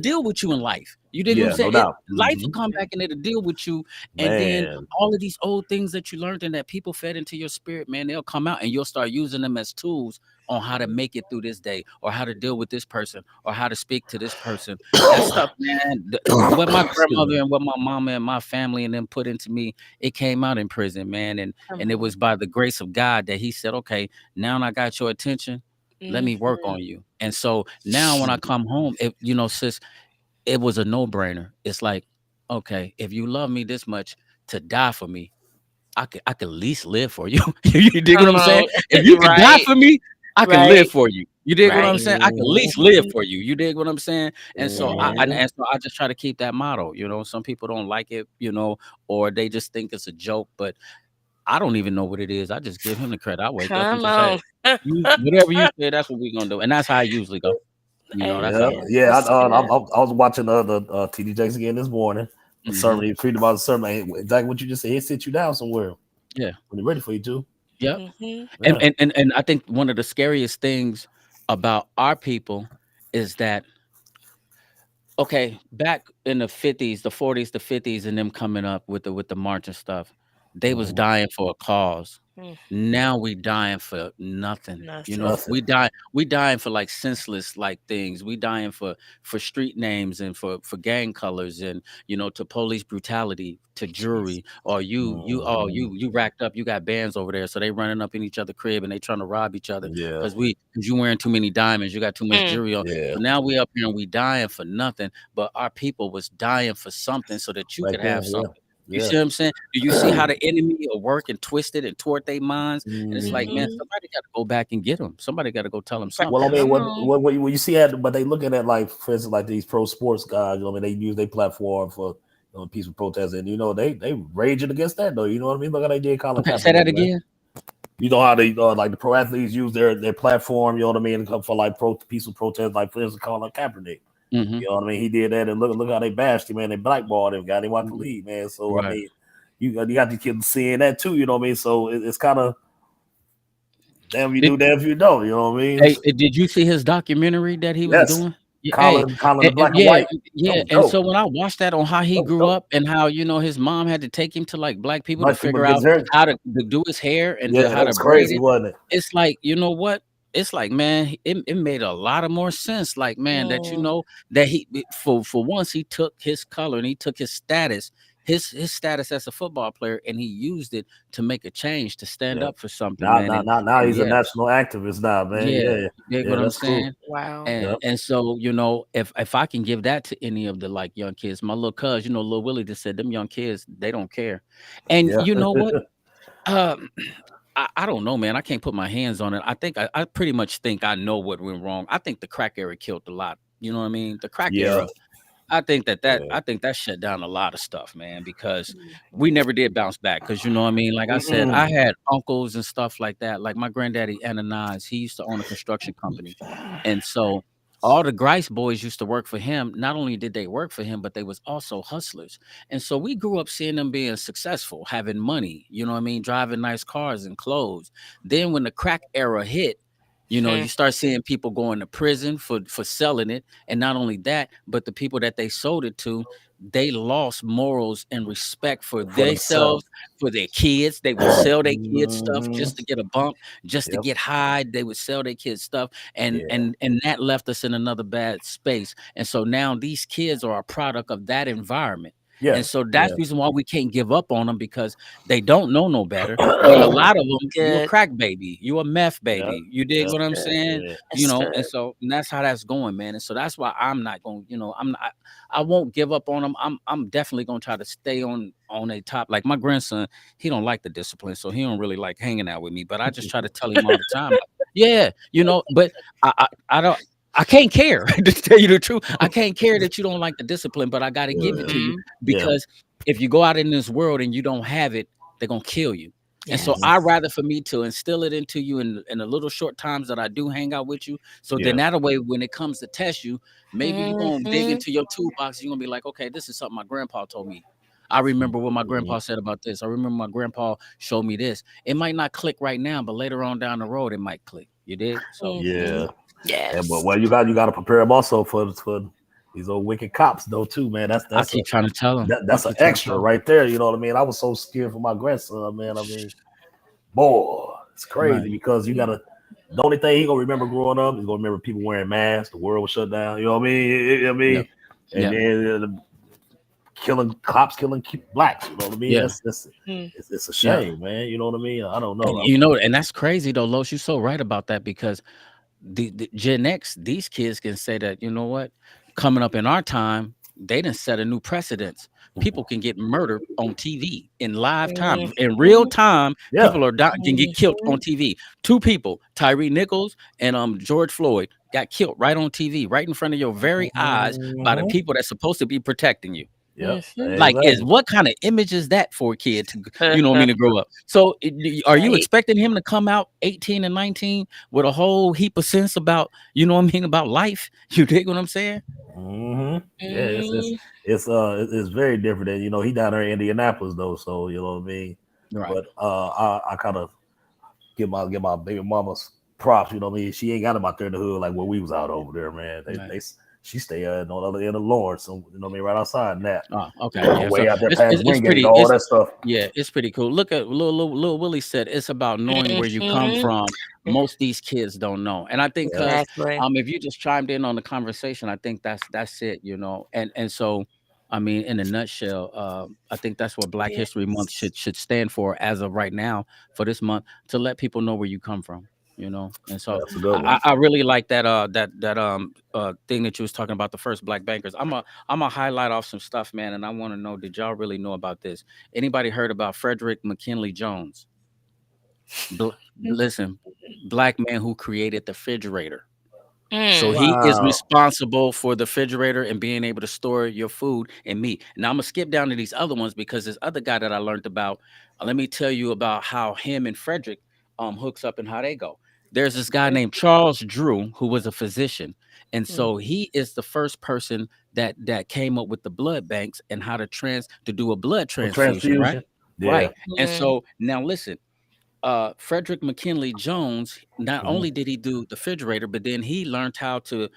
deal with you in life. You dig what I'm Yeah, no saying? doubt. Life will Hmm. come back and it'll deal with you, and then Man. all of these old things that you learned and that people fed into your spirit, man, they'll come out and you'll start using them as tools on how to make it through this day, or how to deal with this person, or how to speak to this person. That stuff, man. What my Excuse grandmother me. and what my mama and my family and them put into me, it came out in prison, man, and Come it on. was by the grace of God that He said, "Okay, now I got your attention. Let me work Mhm. on you." And so now when I come home, sis, it was a no-brainer. It's like, okay, if you love me this much to die for me, I could at least live for you. You dig what Come I'm saying? on. If you could die Right. for me, I can live Right. for you. You dig what I'm Right. saying? I can at Hmm. least live Mhm. for you. You dig what I'm saying? And so Yes. Hmm. I just try to keep that motto. Some people don't like it, or they just think it's a joke, but I don't even know what it is. I just give him the credit. I wake up and Come just, hey, on. whatever you say, that's what we're gonna do. And that's how I usually go. That's how Yeah, I Amen. go. yeah. That's good. I was watching the TD Jakes again this morning. A Hmm. sermon. He was preaching about a sermon. Exactly what you just said. He sit you down somewhere Yeah. when they're ready for you to. Yep. Mhm. And, Yeah. and and and I think one of the scariest things about our people is that, okay, back in the 50s, the 40s, the 50s, and them coming up with the march and stuff, they was Hmm. dying for a cause. Mm. Now we dying for nothing. Nothing. Nothing. We dying for like senseless like things. We dying for street names and for gang colors and to police brutality, to Jesus. jury, or Hmm. you racked up, you got bands over there, so they running up in each other crib and they trying to rob each other Yeah. because you wearing too many diamonds, you got too much Mm. jewelry on. Yeah. So now we up here and we dying for nothing, but our people was dying for something so that you Back could then. have Yeah. something. You Yeah. see what I'm saying? Do you see how the enemy will work and twist it and toward their minds? And it's like, man, Hmm. Mhm. somebody got to go back and get them. Somebody got to go tell them Well, I something, mean, man. Come what on. what what you see at, but they looking at, like, for instance, like these pro sports guys. I mean, they use their platform for peaceful protest, and they raging against that though. You know what I mean? Look how they did Colin Okay, say that Kaepernick, man. again. You know how they like the pro athletes use their platform. You know what I mean? For like peaceful protest, like for instance, Colin Kaepernick. Hmm. You know what I mean? He did that, and look how they bashed him, man. They blackballed him, got him out the Hmm. league, man. So I Right. mean, you got these kids seeing that too. You know what I mean? So it's kind of damn if you Did do, damn if you don't. You know what I mean? Hey, did you see his documentary that he was Yes, doing? Yeah, hey, Colin the black and yeah, white. That yeah. was And dope. so when I watched that on how he That was grew dope. up and how his mom had to take him to like black people to Black people figure get out hurt. how to do his hair and Yeah, to how that to was braid crazy, it. wasn't it? It's like, you know what? It's like, man, it made a lot of more sense. Like, man, that Mm. that for once he took his color and he took his status, his status as a football player, and he used it to make a change, to stand Yeah. up for something, man. Now And he's a yeah, national activist now, man. yeah, Yeah, you dig yeah, what I'm that's cool. saying? Wow. And Yep, and so, if I can give that to any of the like young kids, my little cuz, little Willie just said them young kids, they don't care. And yeah, you know what? Um, I don't know, man. I can't put my hands on it. I pretty much think I know what went wrong. I think the crack era killed a lot. You know what I mean? The crack yeah, era, yeah. I think that shut down a lot of stuff, man, because we Mhm. never did bounce back. Because you know what I mean? Like I said, Mm-mm. I had uncles and stuff like that. Like my granddaddy Ananias, he used to own a construction company. And so all the Grice boys used to work for him. Not only did they work for him, but they was also hustlers. And so we grew up seeing them being successful, having money, you know what I mean, driving nice cars and clothes. Then when the crack era hit, you Hmm. start seeing people going to prison for selling it. And not only that, but the people that they sold it to, they lost morals and respect for for themselves. themselves, for their kids. They would sell their kids stuff Hmm. just to get a bump, just to Yep. get high. They would sell their kids stuff, and Yeah. and and that left us in another bad space. And so now these kids are a product of that environment. And Yes. so that's Yeah. the reason why we can't give up on them, because they don't know no better. I mean, a lot of them, you a Good. crack baby, you a meth Yeah. baby. You dig Yeah. what I'm Good. saying? Yeah. That's And good. so and that's how that's going, man. And so that's why I'm not going, I'm not, I won't give up on them. I'm definitely gonna try to stay on a top. Like my grandson, he don't like the discipline, so he don't really like hanging out with me. But I just try to tell him all the time, like, yeah, but I don't. I can't care to tell you the truth. I can't care that you don't like the discipline, but I got to give it Yeah. to you, Hmm. Yeah. because if you go out in this world and you don't have it, they're gonna kill you. And so Hmm. I Yes. rather for me to instill it into you in the little short times that I do hang out with you. So then Yeah. that way, when it comes to test you, maybe you're gonna dig Hmm. into your toolbox. You're gonna be like, okay, this is something my grandpa told me. I remember what my Mhm. grandpa said about this. I remember my grandpa showed me this. It might not click right now, but later on down the road, it might click. You dig? So Hmm. Yeah. And but Yes. well, you got to prepare them also for these old wicked cops though too, man. That's I that's a keep trying to tell him. I that's an keep trying to extra tell him. right there. You know what I mean? I was so scared for my grandson, man. I mean, boy, it's crazy Right. because you gotta. The only thing he gonna remember growing up is gonna remember people wearing masks. The world was shut down. You know what I mean? I Yeah. mean, and Yeah. then killing cops, killing blacks. You know what I mean? Yeah. That's Mm. it's a Yeah. shame, man. You know what I mean? I don't And know. and that's crazy though, Los. You're so right about that, because the Gen X, these kids can say that, you know what, coming up in our time, they didn't set a new precedence. People can get murdered on TV in live time, in real Mhm. time. Yeah. People are can get killed on Mhm. TV. Two people, Tyree Nichols and George Floyd, got killed right on TV, right in front of your very eyes, by the Mhm. people that's supposed to be protecting you. Yep. Mhm. Like, is Exactly. what kind of image is that for a kid to, you know what I mean, to grow up? So, are you Right. expecting him to come out 18 and 19 with a whole heap of sense about, you know what I mean, about life? You dig what I'm saying? Hmm. Yeah, Mhm. it's very different. And he down there in Indianapolis though, so you know what I mean. Right. But I kind of give my baby mama's props. You know what I mean. She ain't got him out there in the hood like where we was out over there, man. Right. She stay on the other end of Lawrence, so you know what I mean, right outside that, Oh, okay. Yeah. So way out there it's past it's, it's Wingate, pretty. all It's that stuff. Yeah, it's pretty cool. Look at Lil Willie said it's about knowing where you come Mhm. from. Most these kids don't know, and I think Yeah, because Exactly. if you just chimed in on the conversation, I think that's it. And so. I mean, in a nutshell, I think that's what Black History Month Yes. should stand for as of right now, for this month, to let people know where you come from. And so that's a good one. I really like that thing that you was talking about, the first black bankers. I'm gonna highlight off some stuff, man, and I want to know, did y'all really know about this? Anybody heard about Frederick McKinley Jones? Listen, black man who created the refrigerator. So Mm. he is Wow. responsible for the refrigerator and being able to store your food and meat. Now I'm gonna skip down to these other ones, because this other guy that I learned about. Let me tell you about how him and Frederick hooks up and how they go. There's this guy named Charles Drew, who was a physician, and Mm. so he is the first person that came up with the blood banks and how to do a blood A transfusion, right? transfusion. Yeah. Right. And Mm. so now listen, Frederick McKinley Jones, not Mhm. only did he do the refrigerator, but then he learned how to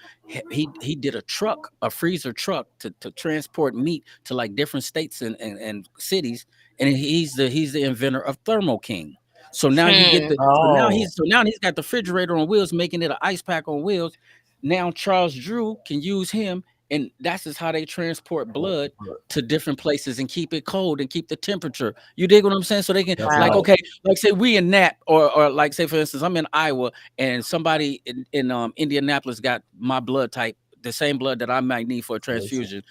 he did a truck, a freezer truck to transport meat to like different states and cities. And he's the inventor of Thermo King. So now you get Hmm. the Oh, so now he's got the refrigerator on wheels, making it an ice pack on wheels. Now Charles Drew can use him, and that's just how they transport blood to different places and keep it cold and keep the temperature. You dig what I'm saying? So they can, that's like, Wow. nice. okay, like say we in Nap, or like say for instance I'm in Iowa, and somebody in Indianapolis got my blood type, the same blood that I might need for a Listen. transfusion.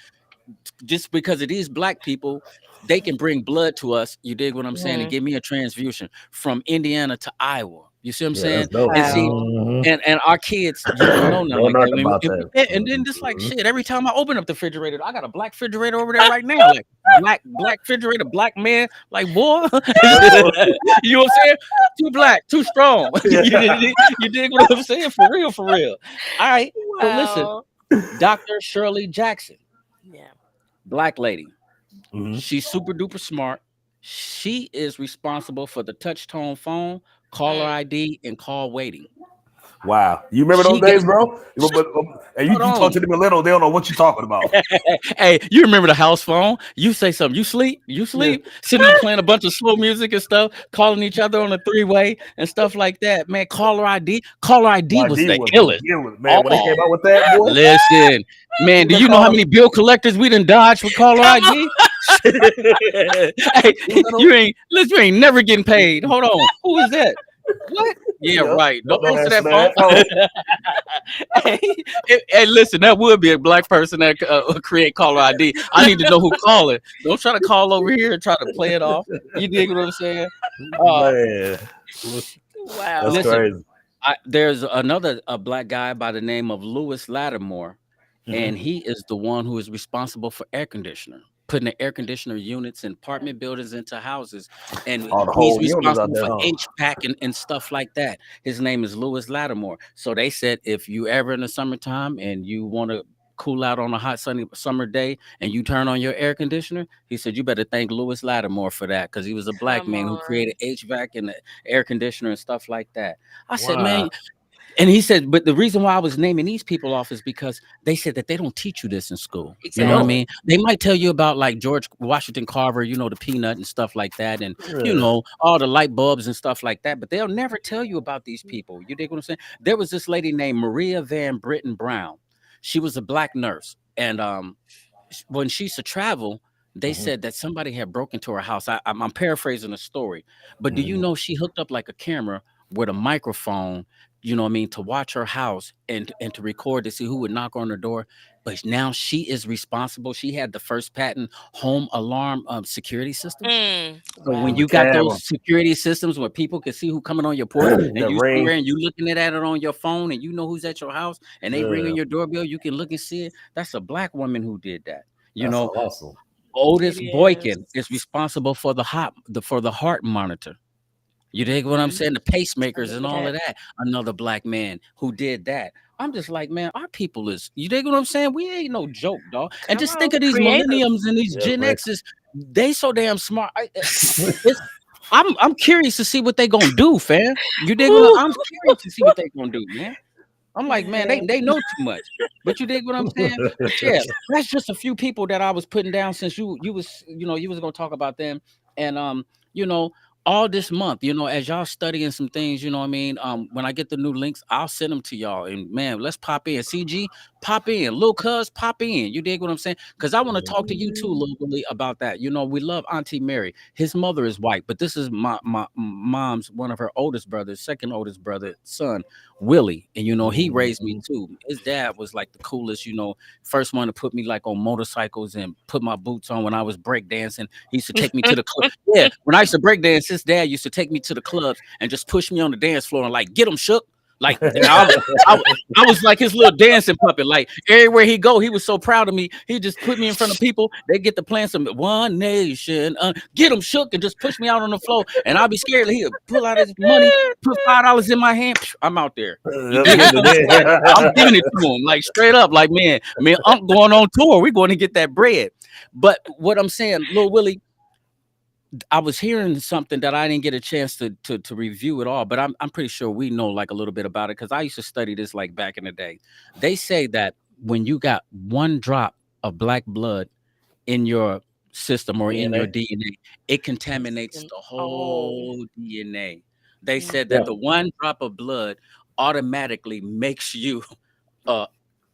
Just because of these black people, they can bring blood to us. You dig what I'm saying? And Mhm. give me a transfusion from Indiana to Iowa. You see what I'm Yeah, that's saying? dope. And see, Wow. Hmm. and our kids, you don't know nothing Know like that. nothing about that. And then just like Mhm. shit, every time I open up the refrigerator, I got a black refrigerator over there right now. Like, black refrigerator, black man. Like boy, That's what- you know what I'm saying? Too black, too strong. You dig what I'm saying? For real, for real. All right. So listen, Wow. Dr. Shirley Jackson, Yeah. black lady. Mhm. She's super duper smart. She is responsible for the touch tone phone, caller Mm. ID, and call waiting. Wow. You remember those She got days, bro? And you, hold you talk on. to the millennials, they don't know what you're talking about. Hey, you remember the house phone? You say something. You Yeah. sleep, sitting there playing a bunch of slow music and stuff, calling each other on a three-way and stuff like that. Man, caller ID was ID the was illest. ridiculous, man. When they came Oh, out with that, boy, listen, man, who do they you know how call many bill collectors we done dodged with caller Come on. ID? Hey, you ain't never getting paid. Hold on. Who is that? What? Yeah, Yep. right. Don't Don't answer answer that phone. that. Oh, Hey, hey, listen, that would be a black person that create caller ID. I need to know who calling. Don't try to call over here and try to play it off. You dig what I'm saying? Uh, man. That's Wow. listen, crazy. there's another a black guy by the name of Lewis Lattimore, Mhm. and he is the one who is responsible for air conditioner, putting the air conditioner units in apartment buildings into houses, and All the he's whole units out responsible there, for huh? HVAC and stuff like that. His name is Lewis Lattimore. So they said if you ever in the summertime and you want to cool out on a hot sunny summer day and you turn on your air conditioner, he said you better thank Lewis Lattimore for that because he was a black Come man who created on. HVAC and the air conditioner and stuff like that. I said, man, Wow. and he said, but the reason why I was naming these people off is because they said that they don't teach you this in school. You They know what I don't. Exactly. mean? They might tell you about like George Washington Carver, you know, the peanut and stuff like that, and Yeah. all the light bulbs and stuff like that. But they'll never tell you about these people. You dig what I'm saying? There was this lady named Maria Van Britton Brown. She was a black nurse, and when she used to travel, they Mhm. said that somebody had broken into her house. I'm paraphrasing the story, but do you Mhm. know she hooked up like a camera with a microphone, you know what I mean, to watch her house and to record to see who would knock on her door. But now she is responsible. She had the first patent home alarm security system. Mm. So when With the Wow. you got those camera, security systems where people can see who coming on your porch and that you ring. somewhere and you looking at it on your phone and you know who's at your house and they ringing Yeah. your doorbell, you can look and see it. That's a black woman who did that. You That's know, awesome. It Otis is. Boykin is responsible for the heart monitor. You dig what I'm Mm. saying? The I pacemakers and remember all that. of that. Another black man who did that. I'm just like, man, our people is, you dig what I'm saying? We ain't no joke, dog. And Come just think on. of these Creative. millenniums and these Yeah, Gen man. X's. They so damn smart. It's I'm curious to see what they gonna do, fam. You dig what Woo. I'm curious to see what they gonna do, man. I'm like, man, Yeah. they know too much. But you dig what I'm saying? But yeah, that's just a few people that I was putting down since you was gonna talk about them. And you know, all this month, as y'all studying some things, you know what I mean? When I get the new links, I'll send them to y'all. And man, let's pop in. CG, pop in. Lil Cuz, pop in. You dig what I'm saying? Because I want to talk to you too, Mhm. Lil Willie, about that. We love Auntie Mary. His mother is white, but this is my mom's one of her oldest brothers, second oldest brother, son. Willie, and he raised me Mhm. too. His dad was like the coolest, first one to put me like on motorcycles and put my boots on when I was breakdancing. He used to take me to the club. Yeah, when I used to breakdance, his dad used to take me to the clubs and just push me on the dance floor and like get him shook. Like and I, I was like his little dancing puppet. Like everywhere he go, he was so proud of me. He just put me in front of people. They get to playing some One Nation, get him shook and just push me out on the floor. And I'll be scared. He'll pull out his money, put $5 in my hand. I'm out there. You That's dig getting what I'm saying? I'm the giving it to him like straight up. Like man, I'm going on tour. We're going to get that bread. But what I'm saying, Lil Willie, I was hearing something that I didn't get a chance to review at all, but I'm pretty sure we know like a little bit about it because I used to study this like back in the day. They say that when you got one drop of black blood in your system or in your DNA. DNA, it It's contaminates been- the Oh. whole DNA. They said that Yeah. the Mhm. one drop of blood automatically makes you uh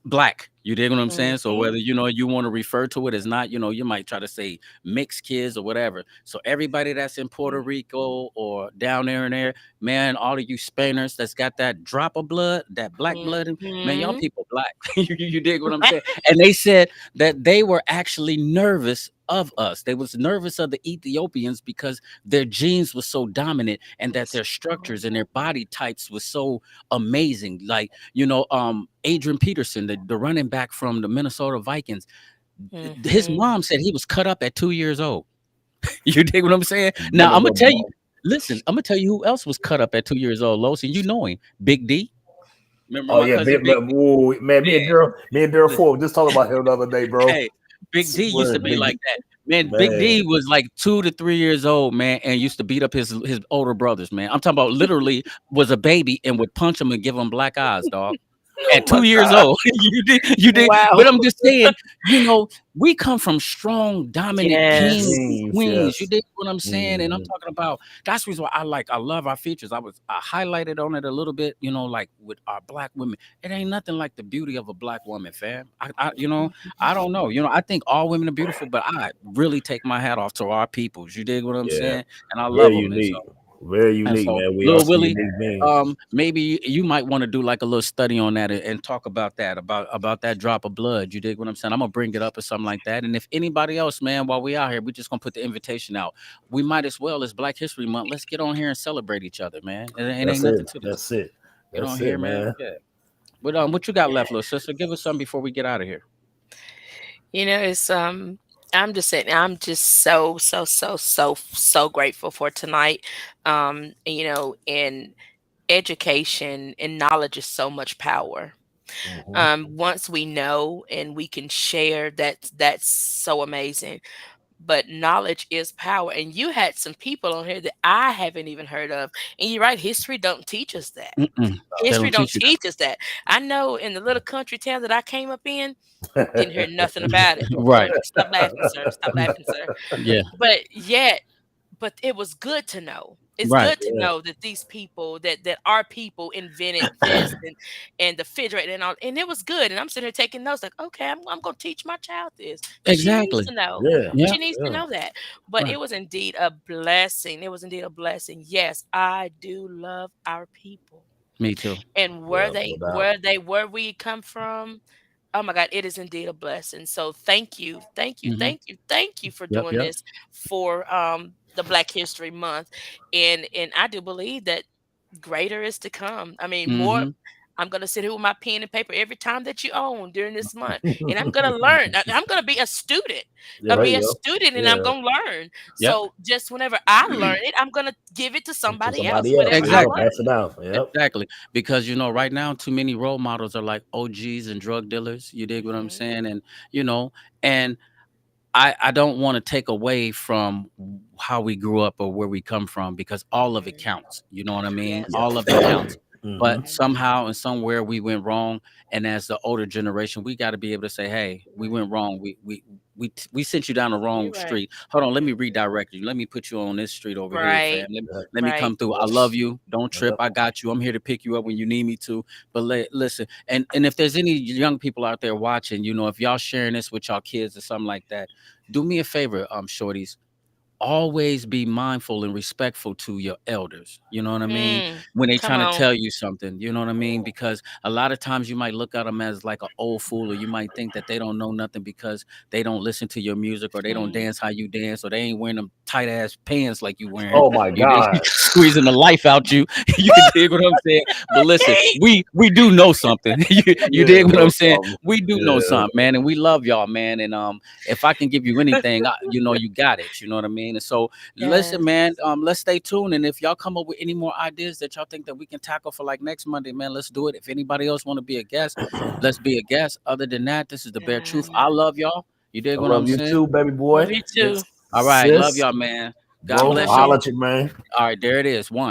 black. You dig what I'm saying? So Mhm. whether you want to refer to it as not, you might try to say mixed kids or whatever. So everybody that's in Puerto Rico or down there and there, man, all of you Spainers that's got that drop of blood, that black blood, man, y'all Mhm. people black. You dig what I'm saying? And they said that they were actually nervous of us. They was nervous of the Ethiopians because their genes was so dominant and that It's their strong. structures and their body types was so amazing. Like Adrian Peterson, the running back from the Minnesota Vikings, His Mhm. mom said he was cut up at 2 years old. You dig what I'm saying? Now None I'm of gonna them. tell you. Listen, I'm gonna tell you who else was cut up at 2 years old, Los, and you know him, Big D. Remember Oh my yeah, cousin Big D? man, me and Daryl Man, Ford just talking about him the other day, bro. hey, Big D used Swear, to be big like that. Man, Big man. D was like 2 to 3 years old, man, and used to beat up his older brothers, man. I'm talking about literally was a baby and would punch him and give him black eyes, dog. Oh At my 2 years god. old. You did. Wow. But I'm just saying, we come from strong, dominant kings Yes. and Jeans, queens. You yes. dig what I'm saying? And I'm Hmm. talking about that's the reason why I love our features. I highlighted on it a little bit, like with our black women. It ain't nothing like the beauty of a black woman, fam. I don't know. I think all women are beautiful, but I really take my hat off to our peoples. You dig what I'm Yeah. saying? And I love Very them. And unique. so Very and unique, so, man. We are Lil some Willie, unique beings. maybe you might want to do like a little study on that and talk about that, about that drop of blood. You dig what I'm saying? I'm gonna bring it up or something like that. And if anybody else, man, while we out here, we just gonna put the invitation out. We might as well, as Black History Month, let's get on here and celebrate each other, man. It ain't That's it. nothing to this. That's it. Get on That's here, it, man. man. Yeah. But what you got left, little sister? Give us something before we get out of here. It's I'm just saying I'm just so grateful for tonight. And education and knowledge is so much power. Hmm. Once we know and we can share, that's so amazing. But knowledge is power, and you had some people on here that I haven't even heard of. And you're right, history don't teach us that. Mm-mm. They History don't don't teach you teach us that. I know in the little country town that I came up in, didn't hear nothing about it. that. Right. Stop laughing, sir. Stop laughing, sir. Yeah. But yet, but it was good to know. It's Right. good to know that these people, that our people invented this and the refrigerator and all, and it was good. And I'm sitting here taking notes, like, okay, I'm gonna teach my child this because she needs Exactly. to know. Yeah. Yeah. She needs to Yeah. know that. But Right. it was indeed a blessing. It was indeed a blessing. Yes, I do love our people Me too. and Yeah. No doubt. where we come from. Oh my God, it is indeed a blessing. So Hmm. thank you for Yep. doing Yep. this for the Black History Month. And I do believe that greater is to come. I mean, more. Hmm. I'm gonna sit here with my pen and paper every time that you own during this month, and I'm gonna learn. I'm gonna be a student. Yeah, Gonna there be you a go. student, and I'm Yeah. gonna learn. Yep. So just whenever I learn it, I'm gonna give it to To somebody else. somebody else. Whatever I Yeah. Exactly. learn. Pass it down. Yep. Exactly. Because right now too many role models are like OGs and drug dealers. You dig what I'm Mhm. saying? And and I don't want to take away from how we grew up or where we come from because all of it Mhm. counts. You know what I mean? Yes. All of it counts. Hmm. But Mhm. somehow and somewhere we went wrong. And as the older generation, we got to be able to say, "Hey, we went wrong. We sent you down the wrong You're right. street. Hold on, let me Mhm. redirect you. Let me put you on this street over here, fam. Right. Yeah. Let me Right. come through. I Yep. love you. Don't trip. Yep. I got you. I'm here to pick you up when you need me to. But listen, and if there's any young people out there watching, if y'all sharing this with y'all kids or something like that, do me a favor, shorties. Always be mindful and respectful to your elders. You know what I mean? Mm. When they Come trying to on. tell you something, you know what I mean? Because a lot of times you might look at them as like an old fool, or you might think that they don't know nothing because they don't listen to your music, or they don't Mm. dance how you dance, or they ain't wearing them tight ass pants like you wearing. Oh my You dig? God. Squeezing the life out you. You dig what I'm saying? But listen, Okay. we do know something. You Yeah, dig what I'm no saying? problem. We do know Yeah. something, man, and we love y'all, man. And if I can give you anything, you got it. You know what I mean? And so listen, Yes. man, let's stay tuned. And if y'all come up with any more ideas that y'all think that we can tackle for like next Monday, man, let's do it. If anybody else want to be a guest, let's be a guest. Other than that, this is the bare truth. I Yeah. love y'all. You dig I what I'm love you saying? too, baby boy. Love you Yeah. too. All right. Love Sis, y'all, man. God bro, Love bless you. holla you. at you, man. All right. There it is. One.